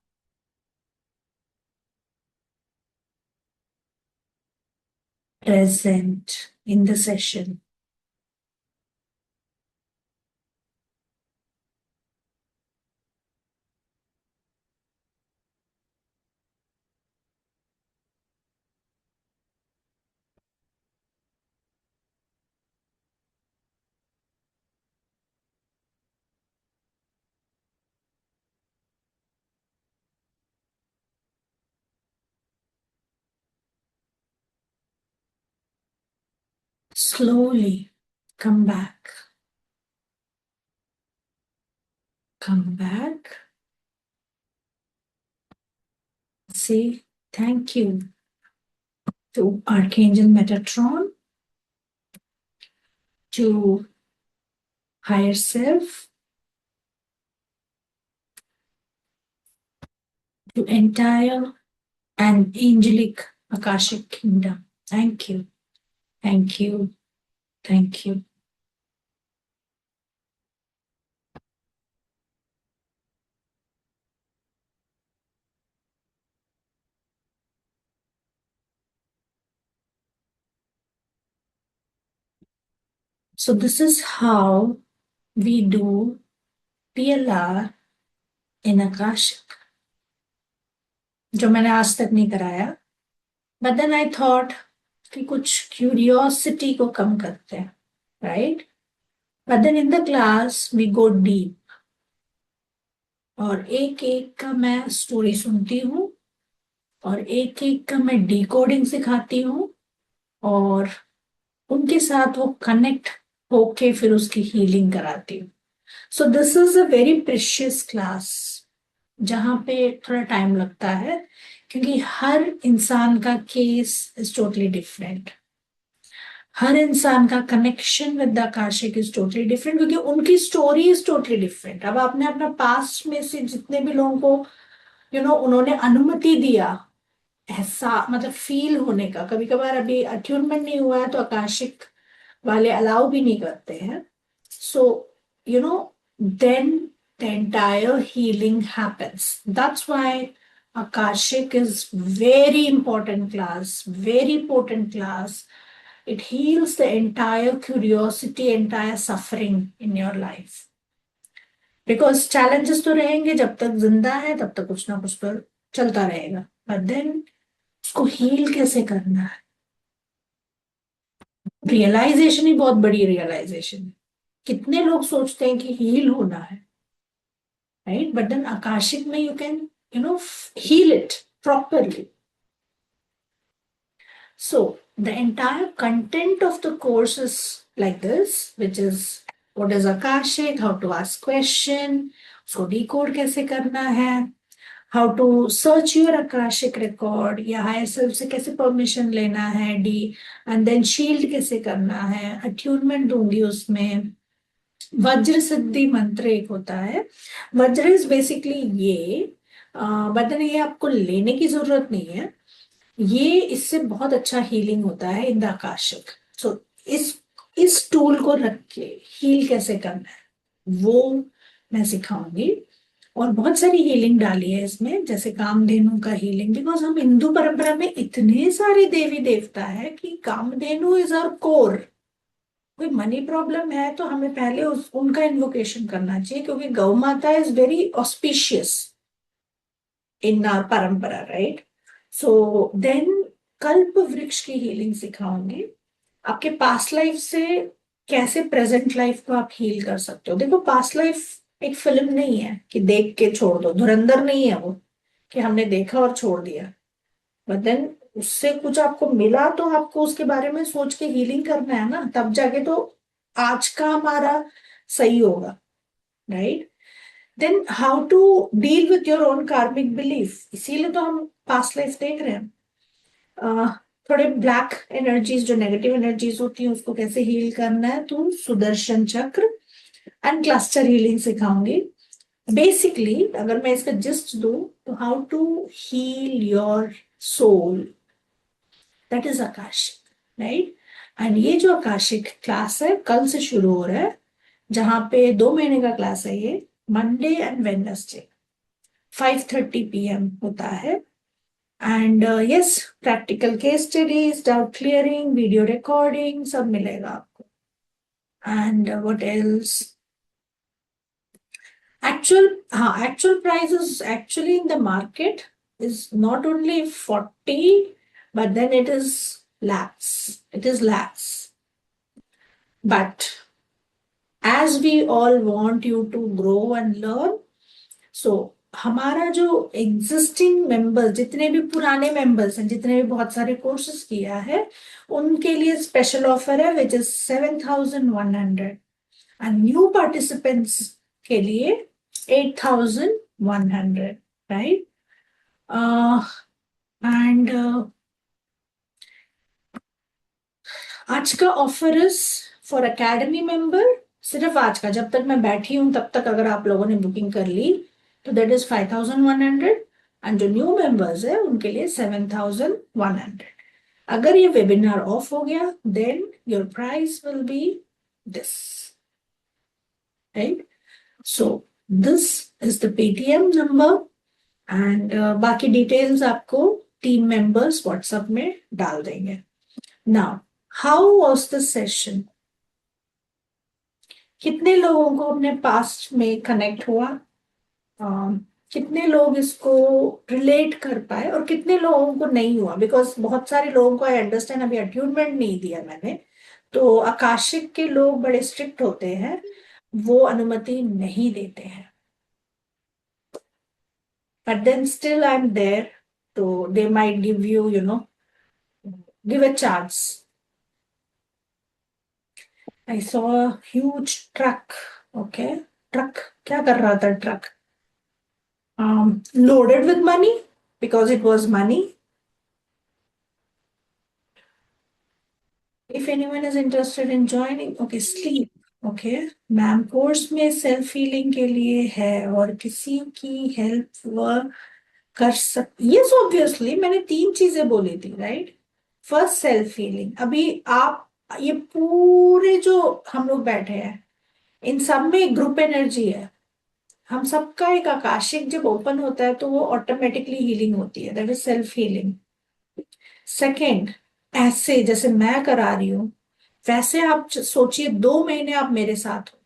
Present in the session. Slowly come back. Come back. Say thank you to Archangel Metatron, to higher self, to entire and angelic Akashic kingdom. Thank you. Thank you. Thank you. So this is how we do PLR in Akashic, जो मैंने आज तक नहीं कराया. But then I thought कि कुछ curiosity को कम करते हैं, right? But then in the class we go deep. और एक एक का मैं स्टोरी सुनती हूँ और एक एक का मैं डिकोडिंग सिखाती हूँ और उनके साथ वो कनेक्ट होके फिर उसकी हीलिंग कराती हूँ. सो this is a very precious class जहाँ पे थोड़ा टाइम लगता है क्योंकि हर इंसान का केस इज टोटली डिफरेंट. हर इंसान का connection with the Akashic is totally different क्योंकि उनकी स्टोरी इज टोटली डिफरेंट. अब आपने अपना पास्ट में से जितने भी लोगों को उन्होंने अनुमति दिया ऐसा मतलब फील होने का, कभी कभार अभी अट्यूनमेंट नहीं हुआ है तो आकाशिक वाले अलाउ भी नहीं करते हैं. सो then the entire healing happens. That's why Akashic is very important class, very potent class. It heals the entire curiosity, entire suffering in your life. Because challenges तो रहेंगे, जब तक जिंदा है तब तक कुछ ना कुछ तो चलता रहेगा, बट देन उसको हील कैसे करना है, रियलाइजेशन ही बहुत बड़ी रियलाइजेशन है। कितने लोग सोचते हैं कि हील होना है, राइट, बट देन आकाशिक में you can heal it properly. So the entire content of the course is like this, which is what is Akashic, how to ask question, उसको decode कैसे करना है, how to search your Akashic record, या higher self से कैसे permission लेना है, and then shield कैसे करना है, attunement दूंगी उसमें. वज्र सिद्धि मंत्र एक होता है. वज्र इज बेसिकली ये, बट ये आपको लेने की जरूरत नहीं है. ये इससे बहुत अच्छा हीलिंग होता है इन द आकाशिक. सो इस टूल को रख के हील कैसे करना है वो मैं सिखाऊंगी. और बहुत सारी हीलिंग डाली है इसमें, जैसे कामधेनु का हीलिंग, बिकॉज हम हिंदू परंपरा में इतने सारे देवी देवता है कि कामधेनु इज आवर कोर. कोई मनी प्रॉब्लम है तो हमें पहले उनका इन्वोकेशन करना चाहिए, क्योंकि गौ माता is very auspicious in our परंपरा, राइट. सो देन कल्प वृक्ष की हीलिंग सिखाऊंगी. आपके पास्ट लाइफ से कैसे प्रेजेंट लाइफ को आप हील कर सकते हो. देखो, पास्ट लाइफ एक फिल्म नहीं है कि देख के छोड़ दो, धुरंधर नहीं है वो कि हमने देखा और छोड़ दिया. बट देन उससे कुछ आपको मिला तो आपको उसके बारे में सोच के हीलिंग करना है ना, तब जाके तो आज का हमारा सही होगा, right. Then how to deal with your own karmic belief, इसीलिए तो हम पास्ट लाइफ देख रहे हैं. थोड़े ब्लैक एनर्जीज, जो नेगेटिव एनर्जीज होती हैं, उसको कैसे हील करना है, तो Sudarshan Chakra and cluster healing सिखाऊंगी. बेसिकली अगर मैं इसका जिस्ट दूं तो how to heal your soul, that is Akashic, right. And ये जो आकाशिक क्लास है कल से शुरू हो रहा है, जहां पे 2 महीने का क्लास है ये, मंडे एंड वेडनेसडे 5:30 PM होता है. And yes, practical case studies, doubt clearing, video recording सब मिलेगा आपको. And what else, actual prices actually in the market is not only 40, but then it is lakhs. But as we all want you to grow and learn, so हमारा जो existing members, जितने भी पुराने members हैं, जितने भी बहुत सारे कोर्सेज किया है, उनके लिए स्पेशल ऑफर है which is 7,100. And new participants के लिए 8,100, राइट. एंड आज का offer is for academy member, सिर्फ आज का, जब तक मैं बैठी हूं तब तक अगर आप लोगों ने बुकिंग कर ली तो दैट इज 5,100. एंड जो न्यू मेंबर्स है उनके लिए 7,100. अगर ये वेबिनार ऑफ हो गया then your price will be this, right. So this is the Paytm number. And बाकी डिटेल्स आपको टीम मेंबर्स व्हाट्सएप में डाल देंगे. Now how was the session, कितने लोगों को अपने पास्ट में कनेक्ट हुआ, कितने लोग इसको रिलेट कर पाए और कितने लोगों को नहीं हुआ. बिकॉज बहुत सारे लोगों को, आई अंडरस्टैंड, अभी अट्यूनमेंट नहीं दिया मैंने, तो आकाशिक के लोग बड़े स्ट्रिक्ट होते हैं, वो अनुमति नहीं देते हैं. But then still I am there, तो they might give you, give a chance. I saw a huge truck. Okay, truck. क्या कर रहा था truck? Loaded with money because it was money. If anyone is interested in joining, okay, sleep. Okay, ma'am course में self healing के लिए है और किसी की हेल्प वह कर सकती. यस, ऑब्वियसली मैंने 3 चीजें बोली थी, राइट. First self healing. अभी आप ये पूरे जो हम लोग बैठे हैं, इन सब में ग्रुप एनर्जी है. हम सबका एक आकाशिक जब ओपन होता है तो वो ऑटोमेटिकली हीलिंग होती है, that is self healing. Second, ऐसे जैसे मैं करा रही हूं वैसे आप सोचिए 2 महीने आप मेरे साथ हो,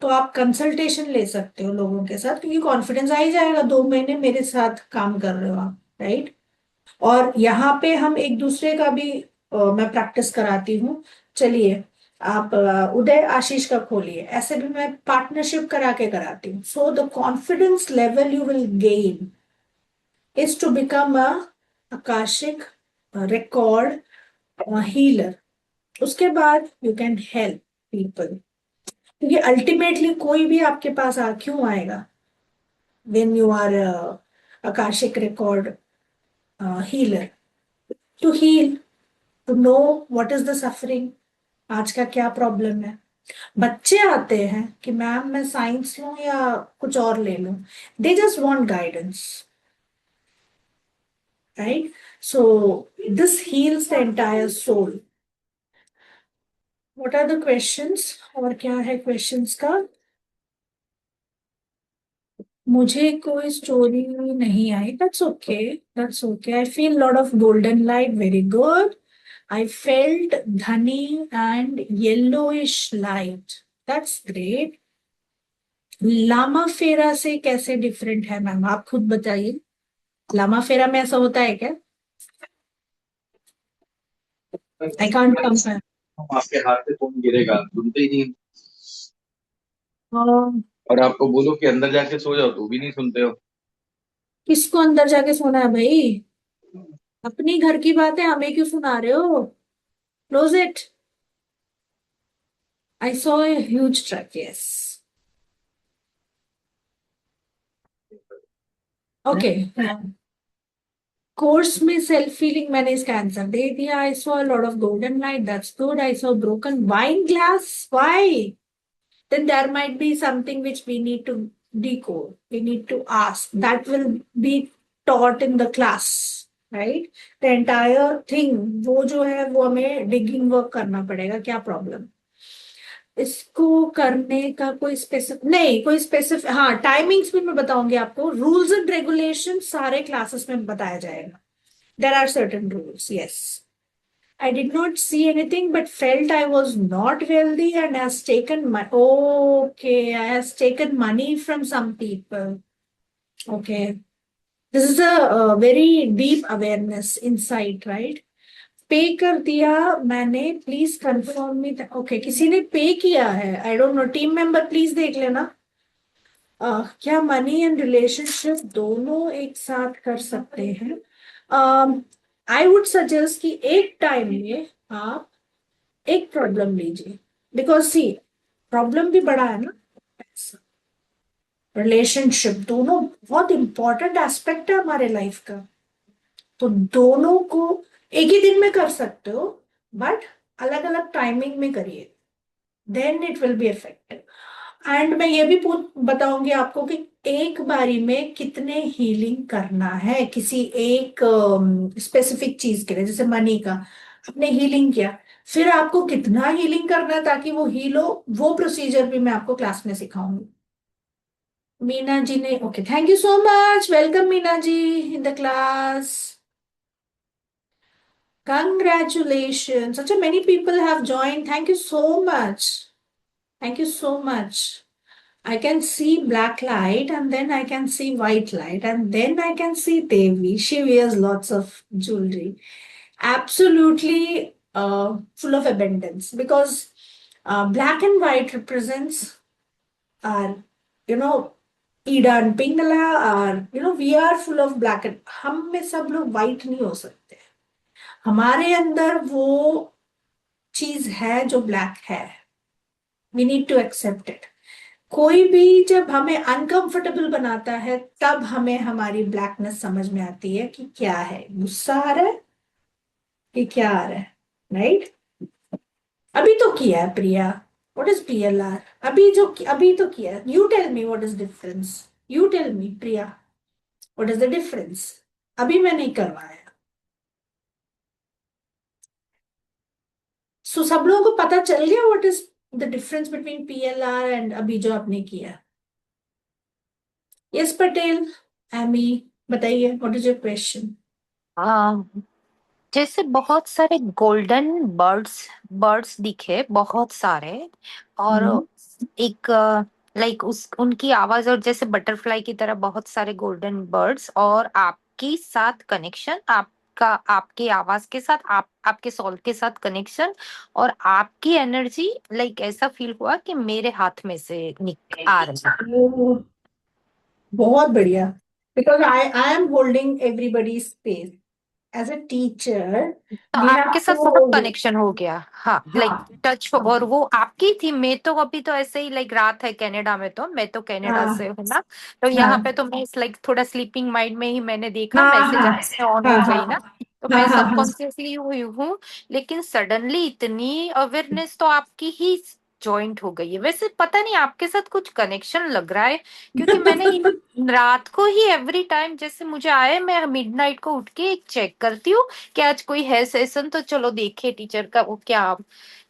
तो आप कंसल्टेशन ले सकते हो लोगों के साथ, क्योंकि कॉन्फिडेंस आ ही जाएगा, 2 महीने मेरे साथ काम कर रहे हो आप, राइट। और यहाँ पे हम एक दूसरे का भी मैं प्रैक्टिस कराती हूँ। चलिए, आप उदय आशीष का खोलिए, ऐसे भी मैं पार्टनरशिप करा के कराती हूँ। So the confidence level you will gain is to become a Akashic record healer. उसके बाद यू कैन हेल्प पीपल, क्योंकि अल्टीमेटली कोई भी आपके पास क्यों आएगा when you are a Akashic record healer? To heal, to know what is the suffering, आज का क्या प्रॉब्लम है। बच्चे आते हैं कि मैम मैं साइंस लूं या कुछ और ले लूं, they just want guidance, right. So this heals the entire soul. What are the questions, और क्या है क्वेश्चंस का? मुझे कोई स्टोरी नहीं आई, that's okay, that's okay. I feel lot of golden light, very good. I felt dhani and yellowish light. That's great. Lama Fera से कैसे डिफरेंट है मैम, आप खुद बताइए। लामा फेरा में ऐसा होता है क्या? I can't compare. आपके हाथ से फोन गिरेगा, सुनते ही नहीं। और आपको बोलो कि अंदर जाके सो जाओ तो भी नहीं सुनते हो। किसको अंदर जाके सोना है भाई? अपनी घर की बात है, हमें क्यों सुना रहे हो? Close it. I saw a huge truck, yes. Okay, course में सेल्फ फीलिंग मैंने इसका आंसर दे दिया। I saw lot of golden light, that's good. I saw broken wine glass, why? Then there might be something which we need to decode, we need to ask, that will be taught in the class, right? The entire thing, वो जो है वो हमें digging work करना पड़ेगा, क्या problem इसको करने का? कोई स्पेसिफिक नहीं, कोई स्पेसिफिक, हाँ टाइमिंग्स भी मैं बताऊंगी आपको। रूल्स एंड रेगुलेशन सारे क्लासेस में बताया जाएगा। There are certain rules, yes. I did not see anything but felt I was not wealthy and has taken my, okay, I has taken money from some people. Okay. This is a very deep awareness insight, right? पे कर दिया मैंने, please confirm me. Okay, किसी ने पे किया है, I don't know, team member please देख लेना। क्या मनी एंड रिलेशनशिप दोनों एक साथ कर सकते हैं? आई वुड सजेस्ट कि एक टाइम में आप एक प्रॉब्लम लीजिए, बिकॉज सी प्रॉब्लम भी बड़ा है ना, रिलेशनशिप दोनों बहुत इंपॉर्टेंट एस्पेक्ट है हमारे लाइफ का। तो दोनों को एक ही दिन में कर सकते हो, बट अलग अलग टाइमिंग में करिए, then it will be effective. And मैं ये भी बताऊंगी आपको कि एक बारी में कितने हीलिंग करना है किसी एक स्पेसिफिक चीज के लिए, जैसे मनी का आपने हीलिंग किया, फिर आपको कितना हीलिंग करना है ताकि वो हील हो, वो प्रोसीजर भी मैं आपको क्लास में सिखाऊंगी। मीना जी ने, okay, thank you so much, welcome Meena ji in the class. Congratulations, such a many people have joined, thank you so much, thank you so much. I can see black light and then I can see white light and then I can see Devi. She wears lots of jewelry. Absolutely full of abundance, because black and white represents our, you know, Ida and Pingala are, you know, we are full of black and हम में सब लोग white नहीं हो सकते। हमारे अंदर वो चीज है जो ब्लैक है, we need to accept it। कोई भी जब हमें अनकंफर्टेबल बनाता है तब हमें हमारी ब्लैकनेस समझ में आती है कि क्या है, गुस्सा आ रहा है कि क्या आ रहा है, राइट। अभी तो किया है प्रिया, व्हाट इज पीएलआर? अभी तो किया, you tell me what is difference, you tell me Priya, what is the difference? अभी मैं नहीं करवाया। सो सब लोगों को पता चल गया what is the difference between PLR and अभी जो आपने किया? यस पटेल, एमी, बताइए व्हाट इज योर क्वेश्चन? हाँ, जैसे बहुत सारे गोल्डन बर्ड्स बर्ड्स दिखे बहुत सारे, और हम्म। एक लाइक उस उनकी आवाज, और जैसे बटरफ्लाई की तरह बहुत सारे गोल्डन बर्ड्स, और आपके साथ कनेक्शन, आपका आपकी आवाज के साथ, आपके सोल के साथ कनेक्शन, और आपकी एनर्जी, लाइक ऐसा फील हुआ कि मेरे हाथ में से आ रही है। वो बहुत बढ़िया, because I am holding everybody space as a teacher. तो वी हैव आपके साथ बहुत टू। कनेक्शन हो गया, हाँ, लाइक हाँ टच, और वो आपकी थी। मैं तो अभी तो ऐसे ही, लाइक रात है कनाडा में, तो मैं तो कनाडा हाँ से हूँ ना, तो यहाँ हाँ पे तो मैं लाइक थोड़ा स्लीपिंग माइंड में ही मैंने देखा, हाँ मैसेज हाँ आपसे ऑन हाँ हो हाँ गई ना, तो हाँ मैं हाँ हाँ। सबकॉन्शियसली हुई हूँ। लेकिन सडनली इतनी अवेयरनेस तो आपकी ही जॉइंट हो गई है। वैसे पता नहीं आपके साथ कुछ कनेक्शन लग रहा है, क्योंकि मैंने रात को ही एवरी टाइम जैसे मुझे आए, मैं मिडनाइट को उठ के चेक करती हूँ कि आज कोई है सेशन, तो चलो देखे टीचर का वो क्या।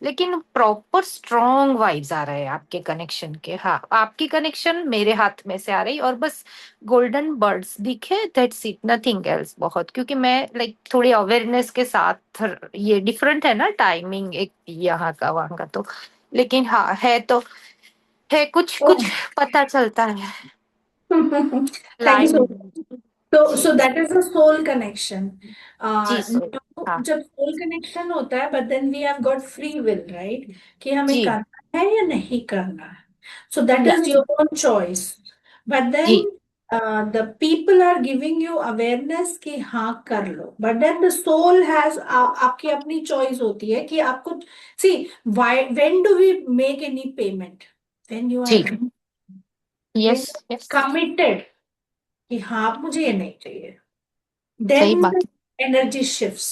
लेकिन प्रॉपर स्ट्रॉन्ग वाइब्स आ रहे हैं आपके कनेक्शन के। हाँ, आपकी कनेक्शन मेरे हाथ में से आ रही, और बस गोल्डन बर्ड्स दिखे, दैट्स इट, नथिंग एल्स। बहुत, क्योंकि मैं लाइक थोड़ी अवेयरनेस के साथ, ये डिफरेंट है ना टाइमिंग, एक यहाँ का वहाँ का, तो लेकिन हाँ है, तो है कुछ कुछ पता चलता है thank you line. So much. So जी that is a soul connection. जी सो, Now, हाँ जब soul connection होता है, but then we have got free will, right? कि हमें जी, करना है या नहीं करना है. So that is yes your own choice. But then जी the people are giving you awareness कि हाँ कर लो. But then the soul has आपकी अपनी choice होती है कि आपको see why when do we make any payment? When you are जी, when yes you yes, are committed कि हाँ मुझे ये नहीं चाहिए. सही Then the बात। energy shifts,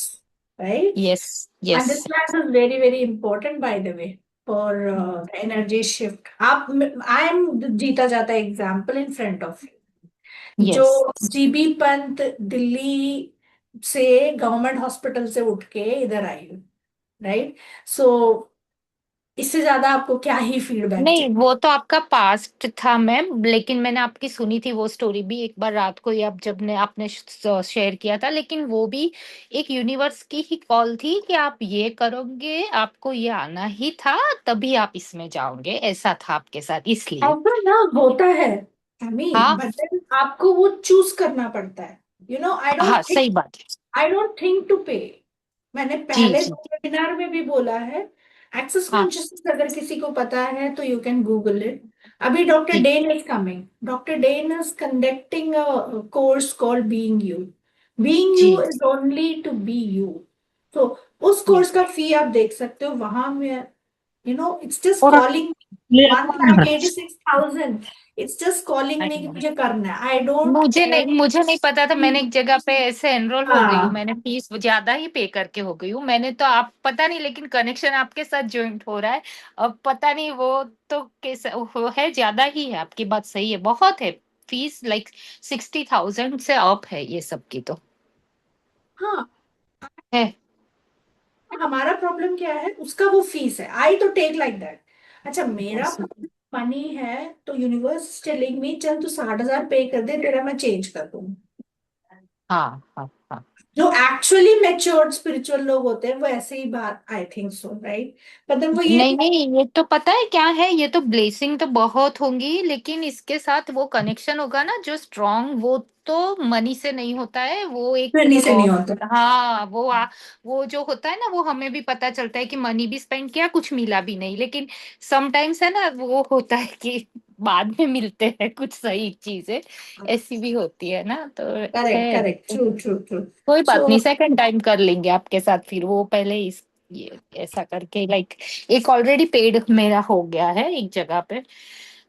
right? Yes And yes, this class is very, very important, by the way, for the energy shift. आप, I am जीता जाता example in front of you. जो यस, जीबी पंत दिल्ली से गवर्नमेंट हॉस्पिटल से उठ के इधर आई, राइट? सो इससे ज्यादा आपको क्या ही फीडबैक नहीं चाहिए. वो तो आपका पास्ट था मैम, लेकिन मैंने आपकी सुनी थी वो स्टोरी भी एक बार रात को ही, आप जब ने आपने शेयर किया था, लेकिन वो भी एक यूनिवर्स की ही कॉल थी कि आप ये करोगे, आपको ये आना ही था, तभी आप इसमें जाओगे, ऐसा था आपके साथ, इसलिए। ऐसा ना होता है, आई मीन, हाँ बट देन आपको वो चूज करना पड़ता है. यू नो, हाँ, सही बात है। आई डोंट थिंक टू पे. मैंने जी पहले जी, वेबिनार में भी बोला है. एक्सेस हाँ कॉन्शियसनेस अगर किसी को पता है तो यू कैन गूगल इट. अभी डॉक्टर जी Den is coming. Doctor Den is conducting a course called being you. Being जी you is only to be you. तो उस जी, कोर्स का फी आप देख सकते हो वहां में. You know, it's just और calling ये 1,86,000. It's just calling me कि मुझे करना है. I don't care. मुझे नहीं पता था, मैंने एक जगह पे ऐसे एनरोल हो गई हूँ, हाँ मैंने फीस ज्यादा ही पे करके हो गई हूँ मैंने, तो आप पता नहीं, लेकिन कनेक्शन आपके साथ ज्वाइंट हो रहा है। अब पता नहीं वो तो कैसे वो है, ज्यादा ही है, आपकी बात सही है, बहुत है फीस, लाइक 60,000 से अप है ये सब की तो हाँ. है। हमारा प्रॉब्लम क्या है, उसका वो फीस है. आई तो टेक लाइक दैट. अच्छा, मेरा प्रॉब्लम मनी है, तो यूनिवर्स टेलिंग मी चल तू 60,000 पे कर दे, तेरा मैं चेंज कर दूँ. हाँ हाँ हाँ, जो एक्चुअली मेच्योर्ड स्पिरिचुअल लोग होते हैं वो ऐसे ही बात, आई थिंक सो, राइट? पर वो ये नहीं नहीं, ये तो पता है क्या है, ये तो ब्लेसिंग तो बहुत होंगी, लेकिन इसके साथ वो कनेक्शन होगा ना जो स्ट्रांग, वो तो मनी से नहीं होता है, वो एक करनी से नहीं होता. हाँ, वो जो होता है ना, वो हमें भी पता चलता है कि मनी भी स्पेंड किया, कुछ मिला भी नहीं, लेकिन समटाइम्स है ना, वो होता है कि बाद में मिलते हैं कुछ सही चीजें, ऐसी भी होती है ना, तो करेक्ट है। Correct, true true true. कोई बात सो नहीं, सेकंड टाइम कर लेंगे आपके साथ फिर, वो पहले इस ये ऐसा करके, लाइक एक ऑलरेडी पेड मेरा हो गया है एक जगह पे,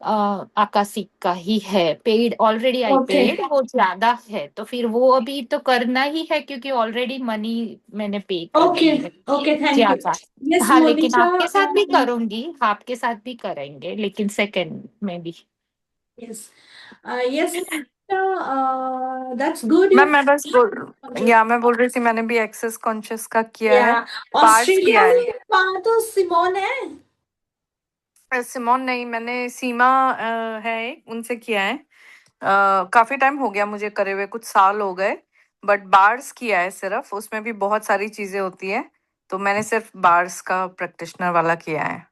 आकाशिक का ही है, पेड ऑलरेडी, आई ओके पेड, वो ज्यादा है, तो फिर वो अभी तो करना ही है, क्योंकि ऑलरेडी मनी मैंने पे कर ओके दी है ओके, थैंक यू. ज्यादा। यस हाँ, लेकिन मोनिका. आपके साथ भी करूंगी, आपके साथ भी करेंगे, लेकिन सेकंड में भी। Yes yes Monica, that's good. You मैं बोल रही थी मैंने भी एक्सेस कॉन्शियस का किया या है, पार्ट्स ऑस्ट्रेलिया किया है। में वहाँ तो सिमोन है. सिमोन नहीं, मैंने सीमा है एक, उनसे किया है। काफी टाइम हो गया मुझे करे हुए, कुछ साल हो गए, बट बार्स किया है सिर्फ, उसमें भी बहुत सारी चीजें होती है, तो मैंने सिर्फ बार्स का प्रैक्टिशनर वाला किया है,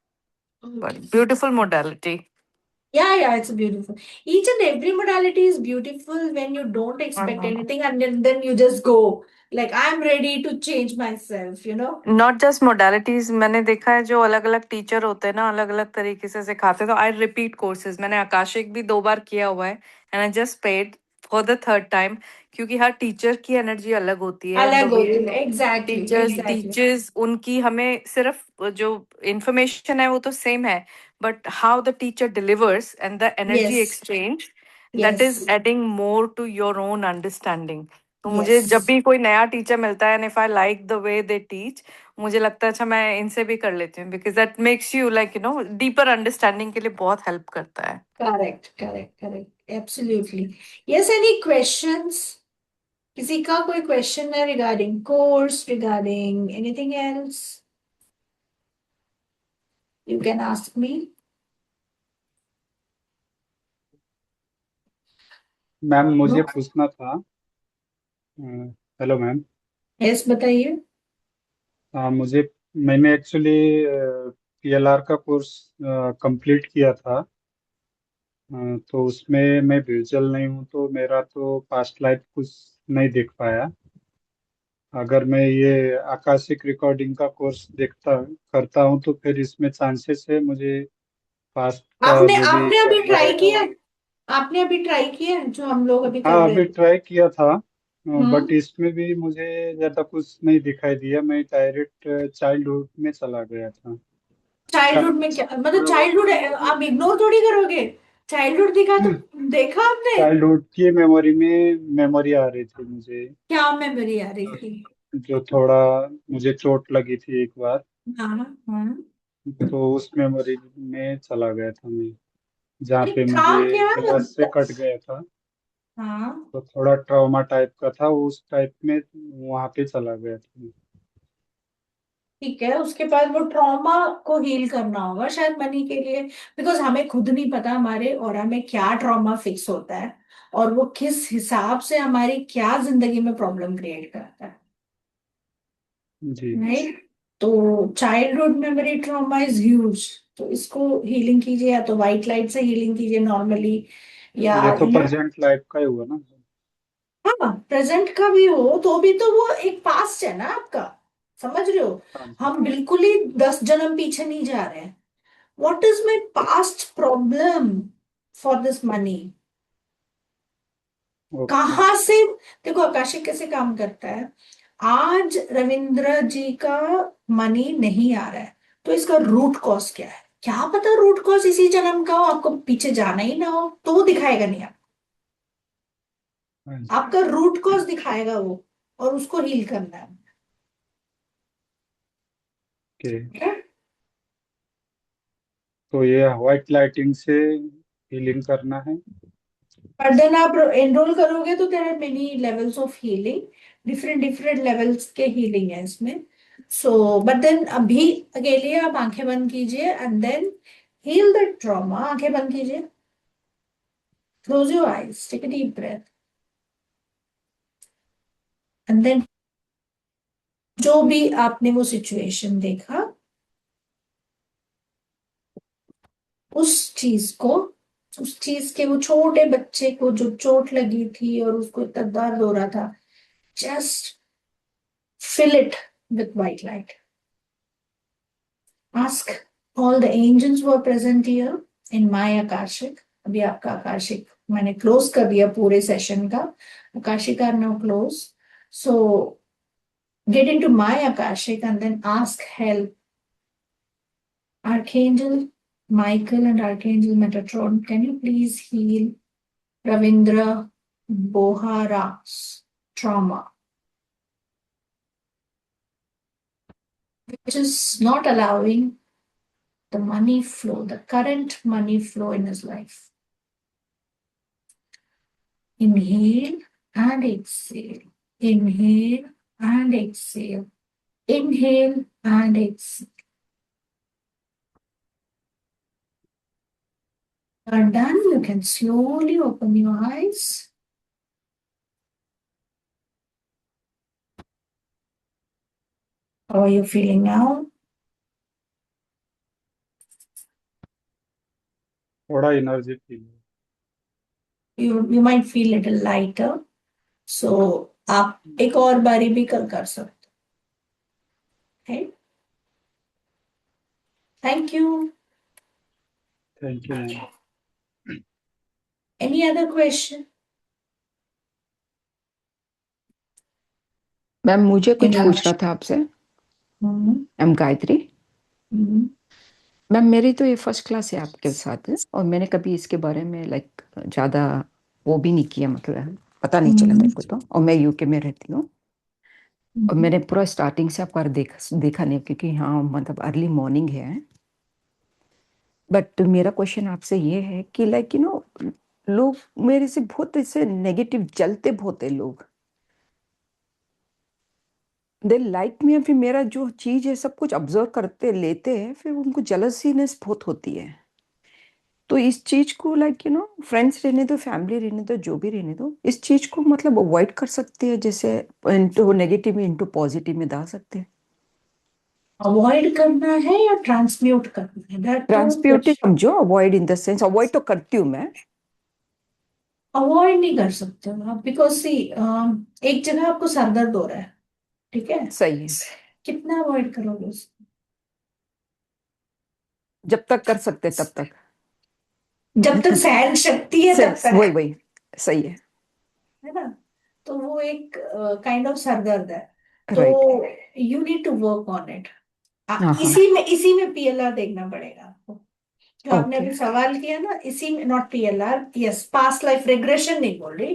but Okay. Beautiful modality. Yeah, it's beautiful. Each and every modality is beautiful when you don't expect anything and then you just go. Like, I'm ready to change myself, you know? Not just modalities, मैंने देखा है जो अलग अलग teacher होते हैं ना, अलग अलग तरीके से सिखाते हैं, तो आई रिपीट कोर्सेज। मैंने आकाशिक भी 2 बार किया हुआ है, and I just paid for the third time, क्योंकि हर टीचर की एनर्जी अलग होती है, द अलग वे होती है, exactly, टीचर्स exactly. टीचर्स उनकी, हमें सिर्फ जो इंफॉर्मेशन है वो तो सेम है, but how the teacher delivers and the energy Yes, exchange, that is yes, adding more to your own understanding. तो मुझे जब yes. भी कोई नया टीचर मिलता है, and if I like the way they teach, मुझे लगता है अच्छा मैं इनसे भी कर लेती हूँ, because that makes you like deeper understanding के लिए बहुत हेल्प करता है। Correct, correct, correct. Absolutely. Yes, any questions? किसी का कोई question है regarding course, regarding anything else? You can ask me. Ma'am मुझे No? पूछना था। Hello ma'am. Yes, बताइए. मुझे मैंने एक्चुअली पीएलआर का कोर्स कंप्लीट किया था। तो उसमें मैं विजुअल नहीं हूँ, तो मेरा तो पास्ट लाइफ कुछ नहीं देख पाया। अगर मैं ये आकाशिक रिकॉर्डिंग का कोर्स करता हूँ, तो फिर इसमें चांसेस है मुझे पास्ट का आपने जो भी आपने अभी कर्म ट्राई रहेगा किया? वो। आपने अभी ट्राई किया जो हम लोग अभी कर हाँ, रहे अभी हैं? ट्राई किया था, बट हम्म. इसमें भी मुझे ज्यादा कुछ नहीं दिखाई दिया। मैं डायरेक्ट चाइल्डहुड में चला गया था। चाइल्डहुड में क्या मतलब? चाइल्डहुड आप इग्नोर थोड़ी करोगे? चाइल्डहुड दिखा तो देखा आपने? चाइल्डहुड की मेमोरी आ रही थी मुझे। क्या मेमोरी आ रही थी? जो थोड़ा मुझे चोट लगी थी एक बार, हाँ. हाँ. तो उस मेमोरी में चला गया था मैं, जहाँ अरे पे था मुझे क्या? ग्लास से कट गया था। हाँ. तो थोड़ा ट्रॉमा टाइप का था, उस टाइप में वहां पे चला गया था मैं। ठीक है, उसके बाद वो ट्रॉमा को हील करना होगा शायद मनी के लिए, बिकॉज हमें खुद नहीं पता हमारे ऑरा में क्या ट्रॉमा फिक्स होता है और वो किस हिसाब से हमारी क्या जिंदगी में प्रॉब्लम क्रिएट करता है, जी। राइट? तो childhood memory trauma is huge, तो इसको हीलिंग कीजिए, या तो व्हाइट लाइट से हीलिंग कीजिए नॉर्मली, या ये तो प्रेजेंट लाइफ का ही हुआ ना। हाँ, प्रेजेंट का भी हो तो भी तो वो एक पास्ट है ना आपका, समझ रहे हो? हाँ जी। हम बिल्कुल ही 10 जन्म पीछे नहीं जा रहे हैं. What is my past problem for this money? Okay. कहाँ से? देखो आकाशिक कैसे काम करता है. आज रविंद्र जी का मनी नहीं आ रहा है, तो इसका रूट कॉज क्या है? क्या पता रूट कॉज इसी जन्म का हो, आपको पीछे जाना ही ना हो तो वो दिखाएगा नहीं हाँ जी। आपका रूट कॉज दिखाएगा वो, और उसको हील करना है. ओके। ठीक है? तो ये व्हाइट लाइटिंग से हीलिंग करना है। और देन आप एनरोल करोगे तो there are many levels of healing, different different levels के हीलिंग है इसमें. सो बट देन अभी अकेले आप आंखें बंद कीजिए and then heal the trauma. आंखें बंद कीजिए, close your eyes, take a deep breath, and then जो भी आपने वो सिचुएशन देखा, उस चीज को, उस चीज के, वो छोटे बच्चे को जो चोट लगी थी और उसको इतना दर्द हो रहा था, just fill it with white light. Ask all the angels who are present here in my Akashic. अभी आपका आकाशिक मैंने क्लोज कर दिया पूरे सेशन का. Akashic are now close. So get into my Akashic and then ask help. Archangel Michael and Archangel Metatron, can you please heal Ravindra Bohara's trauma, which is not allowing the money flow, the current money flow in his life. Inhale and exhale. Inhale and exhale. Inhale and exhale. When done, you can slowly open your eyes. How are you feeling now? थोड़ा energy feel है। You might feel little lighter. So आप एक और बारी भी कल कर सकते हैं। Thank you. Thank you ma'am. Any other question? Ma'am मुझे कुछ Yeah. पूछना था आपसे। हम्म, मैम गायत्री, हम्म, मैम मेरी तो ये फर्स्ट क्लास है आपके साथ और मैंने कभी इसके बारे में लाइक ज़्यादा वो भी नहीं किया, मतलब पता नहीं चला मेरे को तो। और मैं यूके में रहती हूँ और मैंने पूरा स्टार्टिंग से आपका देखा नहीं, क्योंकि हाँ मतलब अर्ली मॉर्निंग है। बट मेरा क्वेश्चन आपसे ये है कि लाइक लोग मेरे से बहुत ऐसे नेगेटिव जलते बहुत है लोग, दे लाइक मी, फिर मेरा जो चीज है सब कुछ ऑब्जर्व करते लेते हैं, फिर उनको जेलसीनेस बहुत होती है। तो इस चीज को लाइक फ्रेंड्स रहने दो, फैमिली रहने दो, जो भी रहने दो, इस चीज को मतलब अवॉइड कर सकते हैं, जैसे इनटू नेगेटिव इनटू पॉजिटिव में डाल सकते हैं। अवॉइड करना है या ट्रांसम्यूट करना है? That ट्रांसप्यूटिव समझो, avoid in the sense avoid तो करती हूँ मैं। अवॉइड नहीं कर सकते हो आप, बिकॉज सी एक जगह आपको सर दर्द हो रहा है, ठीक है? सही है, कितना अवॉइड करोगे उसको? जब तक कर सकते तब तक। जब तक सहन शक्ति है तब तक, वही वही सही है ना? तो वो एक काइंड ऑफ सर दर्द है, है, तो right. You need to work on it. हाँ हाँ, इसी में पीएलआर देखना पड़ेगा आपको। जो आपने ओके अभी सवाल किया ना, इसी में, not PLR, yes, past life regression नहीं बोल रही,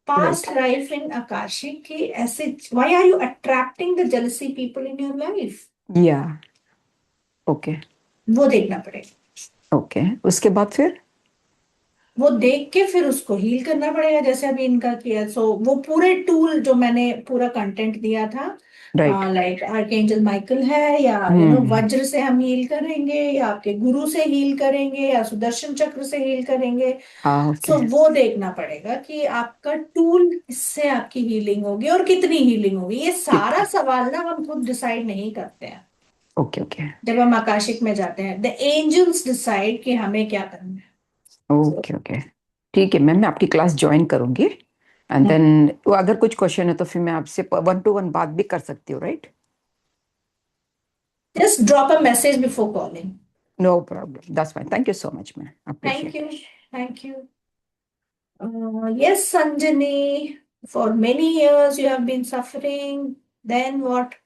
पास्ट लाइफ इन आकाशिक की ऐसे। Why are you attracting the jealousy people in your life? या ओके वो देखना पड़ेगा। ओके, उसके बाद फिर वो देख के फिर उसको हील करना पड़ेगा, जैसे अभी इनका किया। सो वो पूरे टूल जो मैंने पूरा कंटेंट दिया था, राइट। लाइक आर्कएंजल माइकल है, या वज्र से हम हील करेंगे, या आपके गुरु से हील करेंगे, या सुदर्शन चक्र से हील करेंगे। हाँ ओके सो वो देखना पड़ेगा कि आपका टूल, इससे आपकी हीलिंग होगी और कितनी हीलिंग होगी। ये सारा सवाल ना हम खुद डिसाइड नहीं करते हैं ओके ओके जब हम आकाशिक में जाते हैं। द एंजल्स डिसाइड कि हमें क्या करना है। ओके ओके, ठीक है मैम, मैं आपकी क्लास ज्वाइन करूंगी एंड देन अगर कुछ क्वेश्चन है तो फिर मैं आपसे 1-to-1 बात भी कर सकती हूँ, right? Just drop a message before calling. No problem, that's fine, thank you so much ma'am, Thank appreciate. you. Thank you. Yes, Sanjani, for many years you have been suffering. Then what?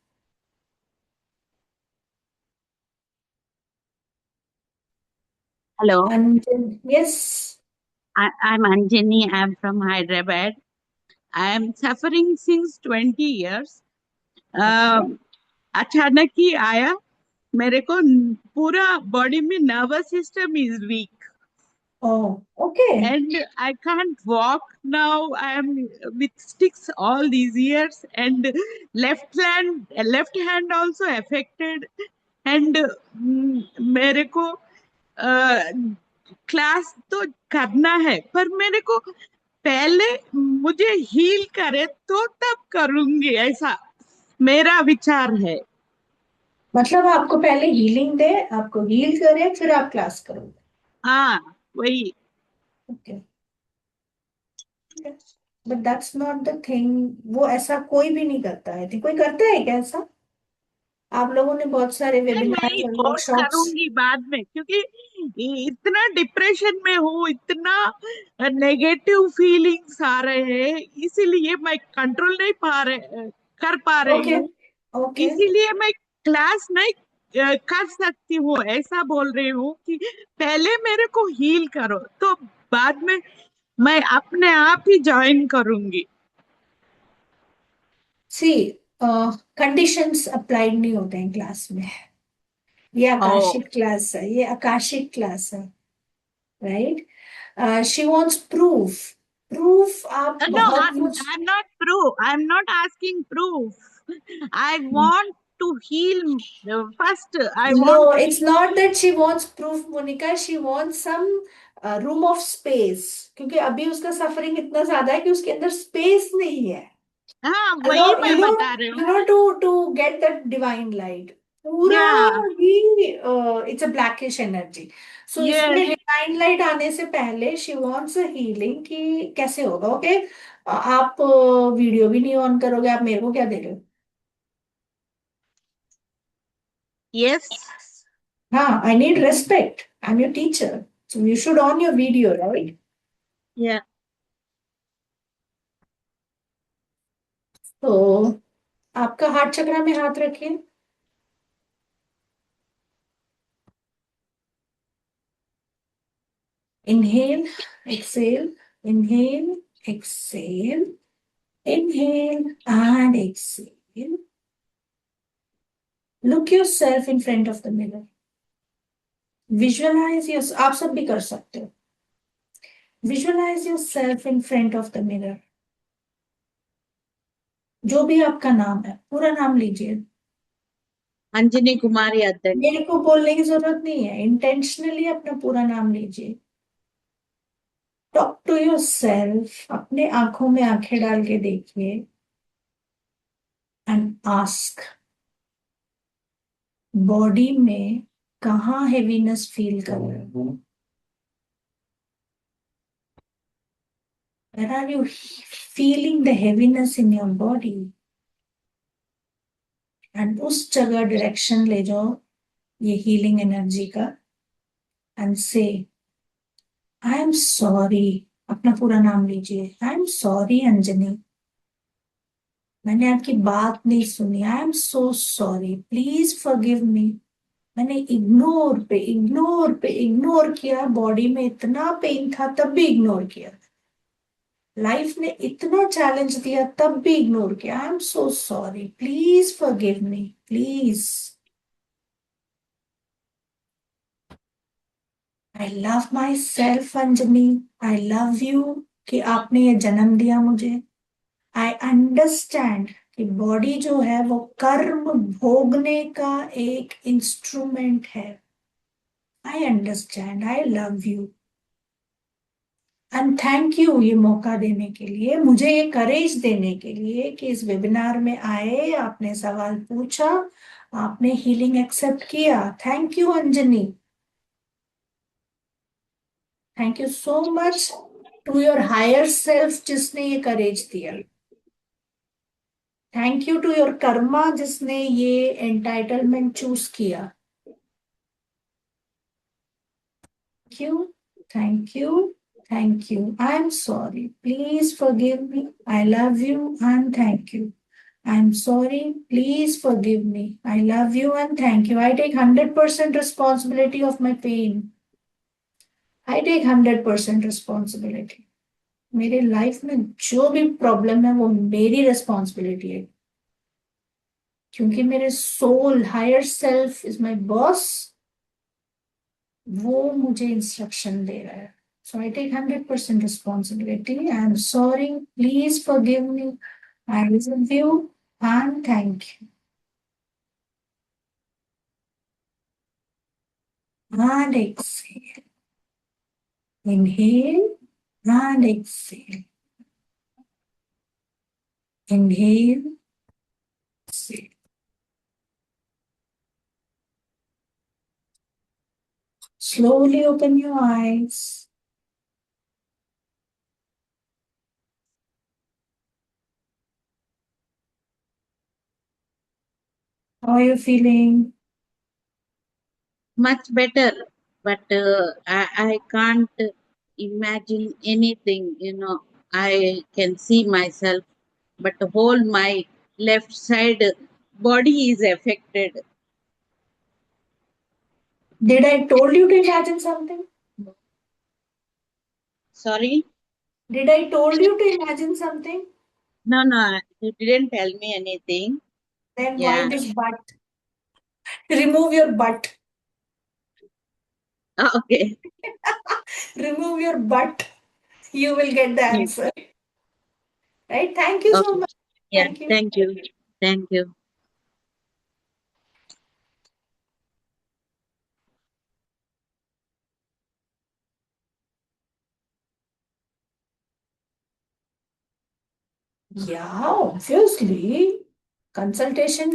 Hello, Anjani, yes. I'm Anjani. I'm from Hyderabad. I am suffering since 20 years. अचानक ही आया मेरे को, पूरा body में nervous system is weak Oh, okay. and I can't walk now. I am with sticks all these years, and left hand also affected. And मेरे को class तो करना है, पर मेरे को पहले मुझे हील करे तो तब करूंगी, ऐसा मेरा विचार है। मतलब आपको पहले हीलिंग दे, आपको हील करे, फिर आप क्लास करोगे। हाँ वही। Okay. But that's not the thing. वो ऐसा कोई भी नहीं करता है। कोई करता है क्या ऐसा? आप लोगों ने बहुत सारे वेबिनार्स मैं और कोर्स वर्कशॉप्स। करूंगी बाद में, क्योंकि इतना डिप्रेशन में हूँ, इतना नेगेटिव फीलिंग्स आ रहे हैं, इसीलिए मैं कंट्रोल नहीं कर पा रही ओके, हूँ। ओके। इसीलिए मैं क्लास नहीं कर सकती हूँ, ऐसा बोल रही हूँ कि पहले मेरे को हील करो, तो बाद में मैं अपने आप ही ज्वाइन करूंगी। सी, कंडीशंस अप्लाइड नहीं होते हैं क्लास में। ये ओ आकाशिक क्लास है, ये आकाशिक क्लास है, right? She wants proof. Proof आप नो, बहुत आई कुछ। Am not proof, I am not asking proof, I want to heal first, I No, want. it's not that she wants proof, Monica. She wants some room of space, क्योंकि अभी उसका suffering इतना ज्यादा है कि उसके अंदर स्पेस नहीं है। हाँ वही मैं बता रही हूँ. to get that divine light. पूरा Yeah, he it's a blackish energy. So इसमें yes, divine light आने से पहले she wants a healing कि कैसे होगा. ओके, आप वीडियो भी नहीं ऑन करोगे, आप मेरे को क्या दे रहे हो? yes. हाँ, I need respect. I'm your teacher. So you should on your video, right? Yeah. तो आपका हार्ट चक्र में हाथ रखिए. Inhale, exhale, inhale, exhale, inhale and exhale. Look yourself in front of the mirror. Visualize your, आप सब भी कर सकते हो. Visualize yourself in front of the mirror. जो भी आपका नाम है, पूरा नाम लीजिए. अंजनी कुमारी अध्यक्ष. मेरे को बोलने की जरूरत नहीं है. इंटेंशनली अपना पूरा नाम लीजिए. Talk to yourself. अपने आंखों में आंखें डाल के देखिए एंड आस्क, बॉडी में कहाँ हेवीनेस फील कर रहे हो? Where are you feeling the heaviness in your body? And उस जगह डायरेक्शन ले जाओ ये हीलिंग एनर्जी का एंड से आई एम सॉरी. अपना पूरा नाम लीजिए. आई एम सॉरी अंजनी, मैंने आपकी बात नहीं सुनी. I am so sorry, please forgive मी. मैंने इग्नोर किया. बॉडी में इतना पेन था तब भी इग्नोर किया. लाइफ ने इतना चैलेंज दिया तब भी इग्नोर किया. I am so sorry, please forgive me, please. I love my self Anjani. I love you कि आपने ये जन्म दिया मुझे. आई अंडरस्टैंड कि बॉडी जो है वो कर्म भोगने का एक इंस्ट्रूमेंट है. I understand. I love you and thank you ये मौका देने के लिए, मुझे ये करेज देने के लिए कि इस वेबिनार में आए, आपने सवाल पूछा, आपने हीलिंग एक्सेप्ट किया. Thank you Anjani. Thank you so much to your higher self जिसने ये करेज दिया. Thank you to your karma जिसने ये एंटाइटलमेंट चूज किया. Thank you, thank you, thank you. I am sorry, please forgive me. I love you and thank you. I'm sorry, please forgive me. I love you and thank you. I take 100% responsibility of my pain. I take 100% responsibility. मेरे life में जो भी problem है वो मेरी responsibility है, क्योंकि मेरे soul higher self is my boss. वो मुझे इंस्ट्रक्शन दे रहा है. So I take 100% responsibility. I'm sorry. Please forgive me. I love you and thank you. And exhale. Inhale and exhale. Inhale, exhale. Slowly open your eyes. How are you feeling? Much better, but I can't imagine anything, I can see myself, but whole my left side body is affected. Did I told you to imagine something? Sorry? Did I told you to imagine something? No, you didn't tell me anything. Then Yeah. why this butt? Remove your butt. Okay. Remove your butt. You will get the answer. Right? Thank you so Okay. much. Yeah, Thank you. thank you. Thank you. Yeah, obviously. Consultation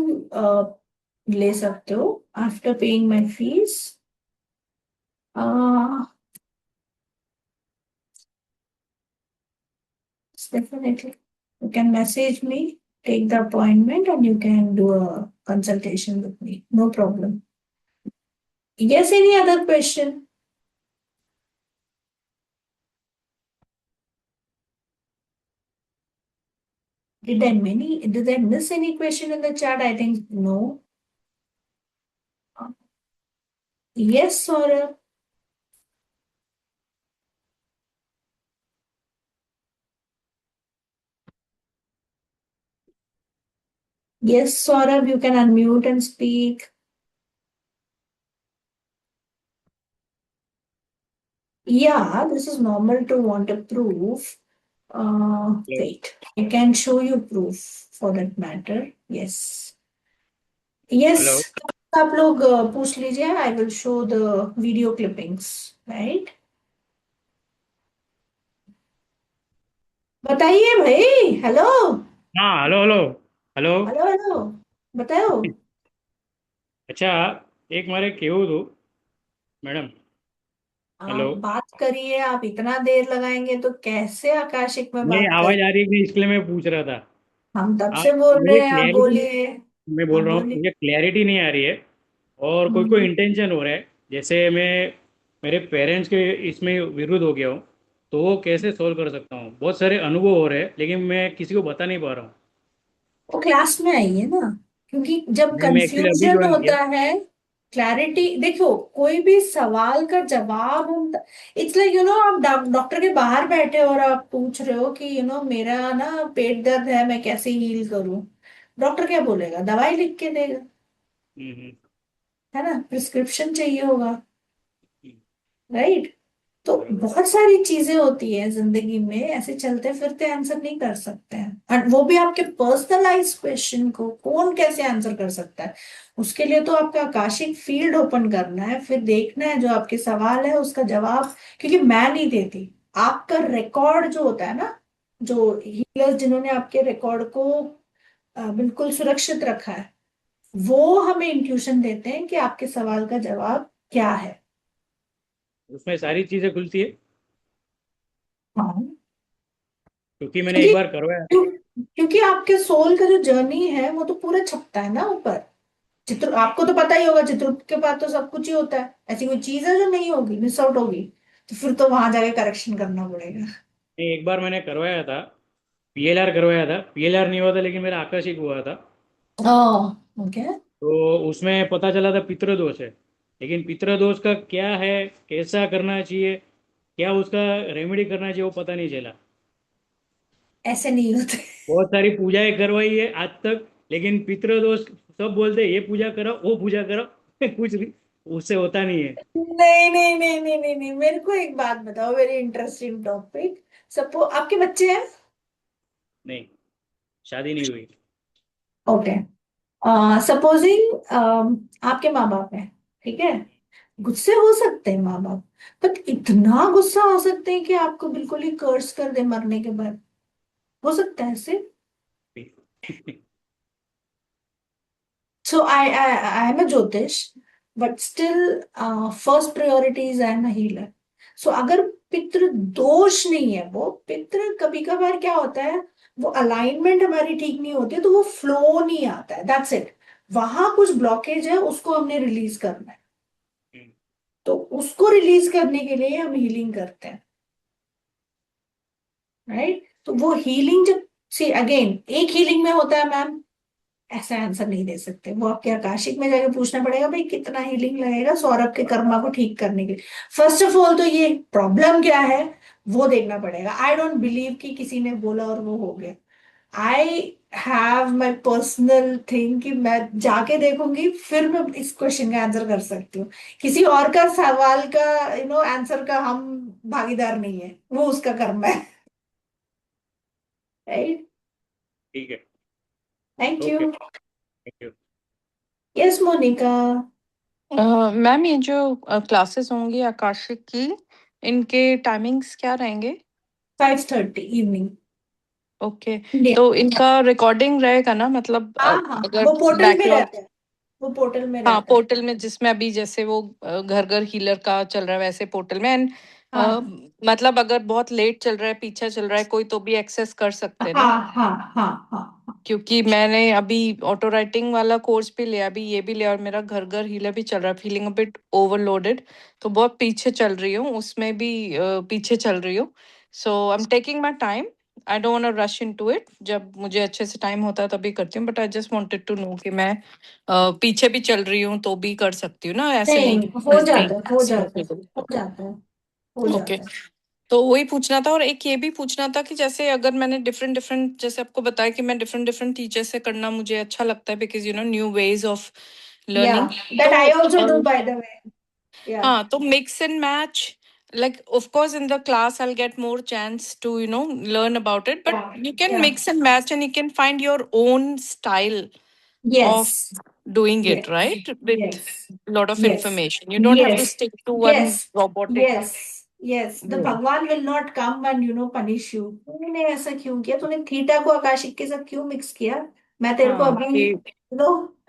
ले सकते हो after paying my fees. Uh, definitely. You can message me, take the appointment, and you can do a consultation with me. No problem. Yes, any other question? Did I miss any question in the chat? I think no. Yes, Saurabh. Yes, Saurabh, you can unmute and speak. Yeah, this is normal to want a proof. Wait, I can show you proof for that matter. Yes. Yes, hello आप लोग पूछ लीजिए. I will show the video clippings, right? बताइए भाई. Hello हाँ hello hello hello hello hello बताओ. अच्छा एक मारे केવું હતું मैडम हेलो आप बात करिए. आप इतना देर लगाएंगे तो कैसे आकाशिक में नहीं बात कर. आवाज आ रही है इसलिए मैं पूछ रहा था हम तब आप से बोल रहे मुझे हैं. आप क्लैरिटी बोलिए. मैं आप बोल रहा हूँ बोलिए. मुझे क्लैरिटी नहीं आ रही है और कोई कोई हम्म. इंटेंशन हो रहा है जैसे मैं मेरे पेरेंट्स के इसमें विरुद्ध हो गया हूँ तो वो कैसे सोल्व कर सकता हूँ बहुत सारे अनुभव हो रहे हैं लेकिन मैं किसी को बता नहीं पा रहा हूँ वो क्लास में आइए ना. क्योंकि जब नहीं मैं एक्चुअली अभी कंफ्यूजन ज्वाइन किया होता है, क्लैरिटी देखो. कोई भी सवाल का जवाब हम, इट्स लाइक आप डॉक्टर के बाहर बैठे हो और आप पूछ रहे हो कि मेरा ना पेट दर्द है, मैं कैसे हील करूं. डॉक्टर क्या बोलेगा? दवाई लिख के देगा. हम्म, है ना? प्रिस्क्रिप्शन चाहिए होगा. हम्म, राइट. तो बराबर बहुत सारी चीजें होती है जिंदगी में. ऐसे चलते फिरते आंसर नहीं कर सकते हैं. और वो भी आपके पर्सनलाइज क्वेश्चन को कौन कैसे आंसर कर सकता है. उसके लिए तो आपका आकाशिक फील्ड ओपन करना है, फिर देखना है जो आपके सवाल है उसका जवाब. क्योंकि मैं नहीं देती. आपका रिकॉर्ड जो होता है ना, जो हीलर्स जिन्होंने आपके रिकॉर्ड को बिल्कुल सुरक्षित रखा है, वो हमें इंट्यूशन देते हैं कि आपके सवाल का जवाब क्या है. उसमें सारी चीज़ें खुलती है हाँ. क्योंकि मैंने एक क्योंकि बार करवाया क्योंकि आपके सोल का जो जर्नी है वो तो पूरा छपता है ना ऊपर. चित्र आपको तो पता ही होगा. चित्रगुप्त के पास तो सब कुछ ही होता है. ऐसी कोई चीज है जो नहीं होगी, मिस आउट होगी? तो फिर तो वहां जाके करेक्शन करना पड़ेगा. नहीं एक बार मैंने करवाया था पीएलआर करवाया था पीएलआर नहीं हुआ था लेकिन मेरा आकस्मिक हुआ था ओके. तो उसमें पता चला था पितृदोष है लेकिन पितृदोष का क्या है कैसा करना चाहिए क्या उसका रेमेडी करना चाहिए वो पता नहीं चला ऐसे नहीं होते. बहुत सारी पूजाएं करवाई है आज तक लेकिन पितृदोष सब बोलते हैं ये पूजा करो वो पूजा करो कुछ भी उससे होता नहीं है नहीं नहीं नहीं नहीं नहीं नहीं. मेरे को एक बात बताओ. Very interesting topic. सपो आपके बच्चे हैं? नहीं शादी नहीं हुई ओके. सपोजिंग आपके माँ बाप हैं. ठीक है. गुस्से हो सकते हैं माँ बाप. बट इतना गुस्सा हो सकते हैं कि आपको बिल्कुल ही कर्स कर दे मरने के बाद. हो सकता है ऐसे. So I am a Jyotish, but still first priority is I am a healer. So अगर पितृ दोष नहीं है, वो पितृ कभी कभार क्या होता है, वो अलाइनमेंट हमारी ठीक नहीं होती है तो वो फ्लो नहीं आता है. That's it. वहां कुछ ब्लॉकेज है, उसको हमने रिलीज करना है. तो उसको रिलीज करने के लिए हम हीलिंग करते हैं. राइट. तो वो हीलिंग जब, सी अगेन, एक हीलिंग में होता है मैम. ऐसा आंसर नहीं दे सकते. वो आपके आकाशिक में जाके पूछना पड़ेगा भाई कितना हीलिंग लगेगा सौरभ के कर्मा को ठीक करने के लिए. फर्स्ट ऑफ ऑल तो ये प्रॉब्लम क्या है वो देखना पड़ेगा. आई डोंट बिलीव कि किसी ने बोला और वो हो गया. I have my personal thing कि मैं जाके देखूंगी फिर मैं इस क्वेश्चन का आंसर कर सकती हूँ. किसी और का सवाल का आंसर का हम भागीदार नहीं है. वो उसका कर्म है. राइट. ठीक है thank okay you. Thank you yes Monica. Ma'am ये जो क्लासेस होंगी आकाशिक की, इनके टाइमिंग्स क्या रहेंगे? 5:30 इवनिंग. Okay, India. तो इनका रिकॉर्डिंग रहेगा ना, मतलब हाँ हाँ, अगर वो पोर्टल में बैकलॉग, रहता है, वो पोर्टल में हाँ रहता है। पोर्टल में, जिसमें अभी जैसे वो घर घर हीलर का चल रहा है वैसे पोर्टल में, एंड हाँ मतलब अगर बहुत लेट चल रहा है, पीछे चल रहा है कोई, तो भी एक्सेस कर सकते हैं ना? हाँ हाँ हाँ हाँ। क्योंकि मैंने अभी ऑटो राइटिंग वाला कोर्स भी लिया, अभी ये भी लिया, और मेरा घर घर हीलर भी चल रहा है, फीलिंग अ बिट ओवरलोडेड, तो बहुत पीछे चल रही हूँ उसमें भी, पीछे चल रही हूँ। So I am taking my time, I don't want to rush into it, जब मुझे अच्छे से टाइम होता है तभी करती हूँ, but I just wanted to know कि मैं पीछे भी चल रही हूँ तो भी कर सकती हूँ ना, ऐसे नहीं नहीं, कि हो नजदीक जाता है, हो से जाता है, होके हो करो। जाता है, हो ओके, जाता है। तो वही पूछना था, और एक ये भी पूछना था कि जैसे अगर मैंने डिफरेंट डिफरेंट, जैसे आपको बताया कि मैं डिफरेंट डिफरेंट टीचर से करना मुझे अच्छा लगता है, because new ways of learning, Yeah, that I also do, by the way. Yeah. हाँ, तो mix and match, like of course in the class I'll get more chance to learn about it, but Yeah, you can yeah. mix and match and you can find your own style of Yes, doing it, yes, right, with yes, a lot of yes, information. You don't have to yes, stick to one yes, robotic yes, yes. The way. Bhagwan will not come and punish you. तूने ऐसा क्यों किया? तूने theta को Akashic के साथ क्यों mix किया? मैं तेरे को हाँ, अभी कि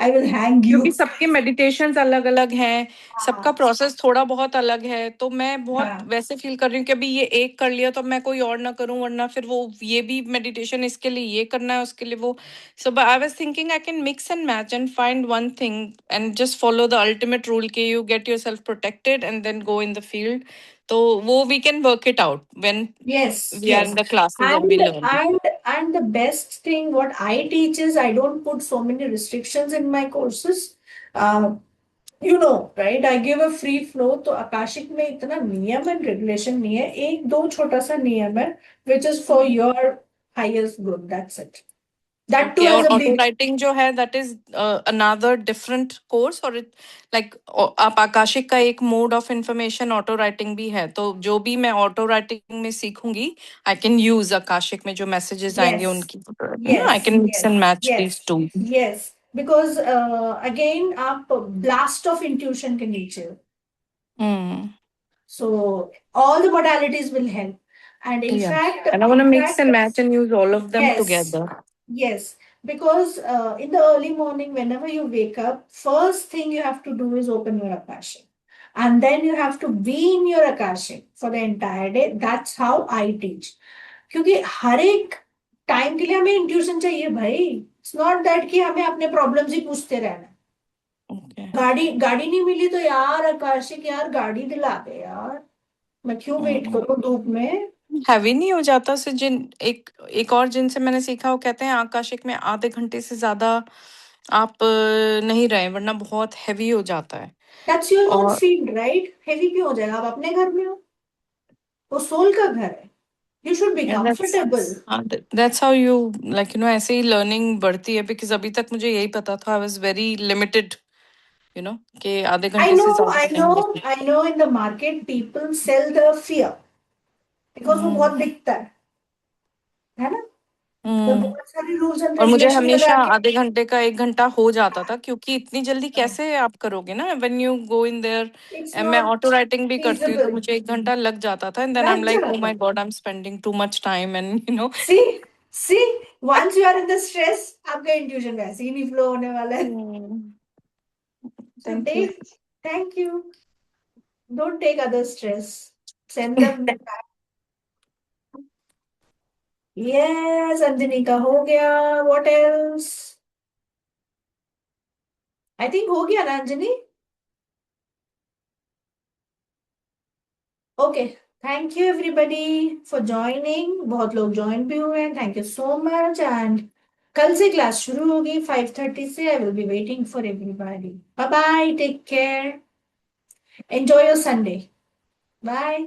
I will hang you. क्योंकि सबके मेडिटेशंस अलग अलग हैं, सबका हाँ प्रोसेस थोड़ा बहुत अलग है, तो मैं बहुत हाँ वैसे फील कर रही हूँ कि अभी ये एक कर लिया तो मैं कोई और ना करूं, वरना फिर वो ये भी मेडिटेशन इसके लिए ये करना है, उसके लिए वो। So I was thinking I can mix and match and find one thing and just follow the ultimate rule के you get yourself protected and then go in the field. तो वो we can work it out when Yes, we are in yes. The classes and we And learn. and and the best thing what I teach is I don't put so many restrictions in my courses. Uh, right? I give a free flow. तो Akashic में इतना नियम and regulation नहीं है, एक दो छोटा सा नियम है which is for your highest good. That's it. That too okay, और as a auto big. Writing जो है that is another different course, और इट लाइक आप आकाशिक का एक mode of information auto writing भी है, तो जो भी मैं ऑटो राइटिंग में सीखूंगी आई कैन यूज आकाशिक में जो मैसेजेस आएंगे Yes, उनकी, आई yes, can mix and yes, match yes, these two. yes. Because again आप blast of intuition के नीचे हो. Hmm, So all the modalities will help. And या and I want to in mix fact, and match and use all of them yes, together. yes, because in the early morning, whenever you wake up, first thing you have to do is open your Akashic. And then you have to be in your Akashic for the entire day. That's how I teach. क्योंकि हर एक time के लिए हमें intuition चाहिए भाई. It's not that कि हमें अपने प्रॉब्लम्स ही पूछते रहना. ओके, गाड़ी गाड़ी नहीं मिली तो यार आकाशिक यार गाड़ी दिला दे यार, मैं क्यों वेट करूं धूप में. हैवी नहीं हो जाता से जिन एक एक और जिनसे मैंने सीखा, वो कहते हैं आकाशिक में आधे घंटे से ज्यादा आप नहीं रहे, वरना बहुत हैवी हो जाता है। दैट्स योर ओन और फील्ड राइट. हेवी क्यों हो जाएगा? आप अपने घर में हो, वो सोल का घर है. You should be and comfortable. That's how you like ऐसे ही लर्निंग बढ़ती है, बिकॉज अभी तक मुझे यही पता था, आई वाज वेरी लिमिटेड कि आधे I घंटे से know, ज्यादा I नहीं know, रहे। I know in the market people sell the fear because वो बहुत हम्म, बिकता है ना. तो हम्म। बहुत सारी रूल्स एंड और मुझे रेगुलेशन हमेशा लगा के. आधे घंटे का एक घंटा हो जाता था, क्योंकि इतनी जल्दी कैसे आप करोगे ना, when you go in their. It's मैं not ऑटो राइटिंग भी करती हूँ तो feasible. मुझे एक घंटा लग जाता था, एंड देन आई एम लग लाइक ओ जाता माय है. God, I am spending too much time and See, once you are in the stress, आपका इंट्यूशन वैसे ही नहीं फ्लो होने वाला है. So thank you. take, thank you. Don't take other stress. Send them back. Yes, Anjani का हो गया. What else? I think हो गया ना Anjani. Okay. Thank you everybody for joining. बहुत लोग join भी हुए हैं. Thank you so much. And कल से क्लास शुरू होगी 5:30 से. I will be waiting for everybody. Bye bye. Take care. Enjoy your Sunday. Bye.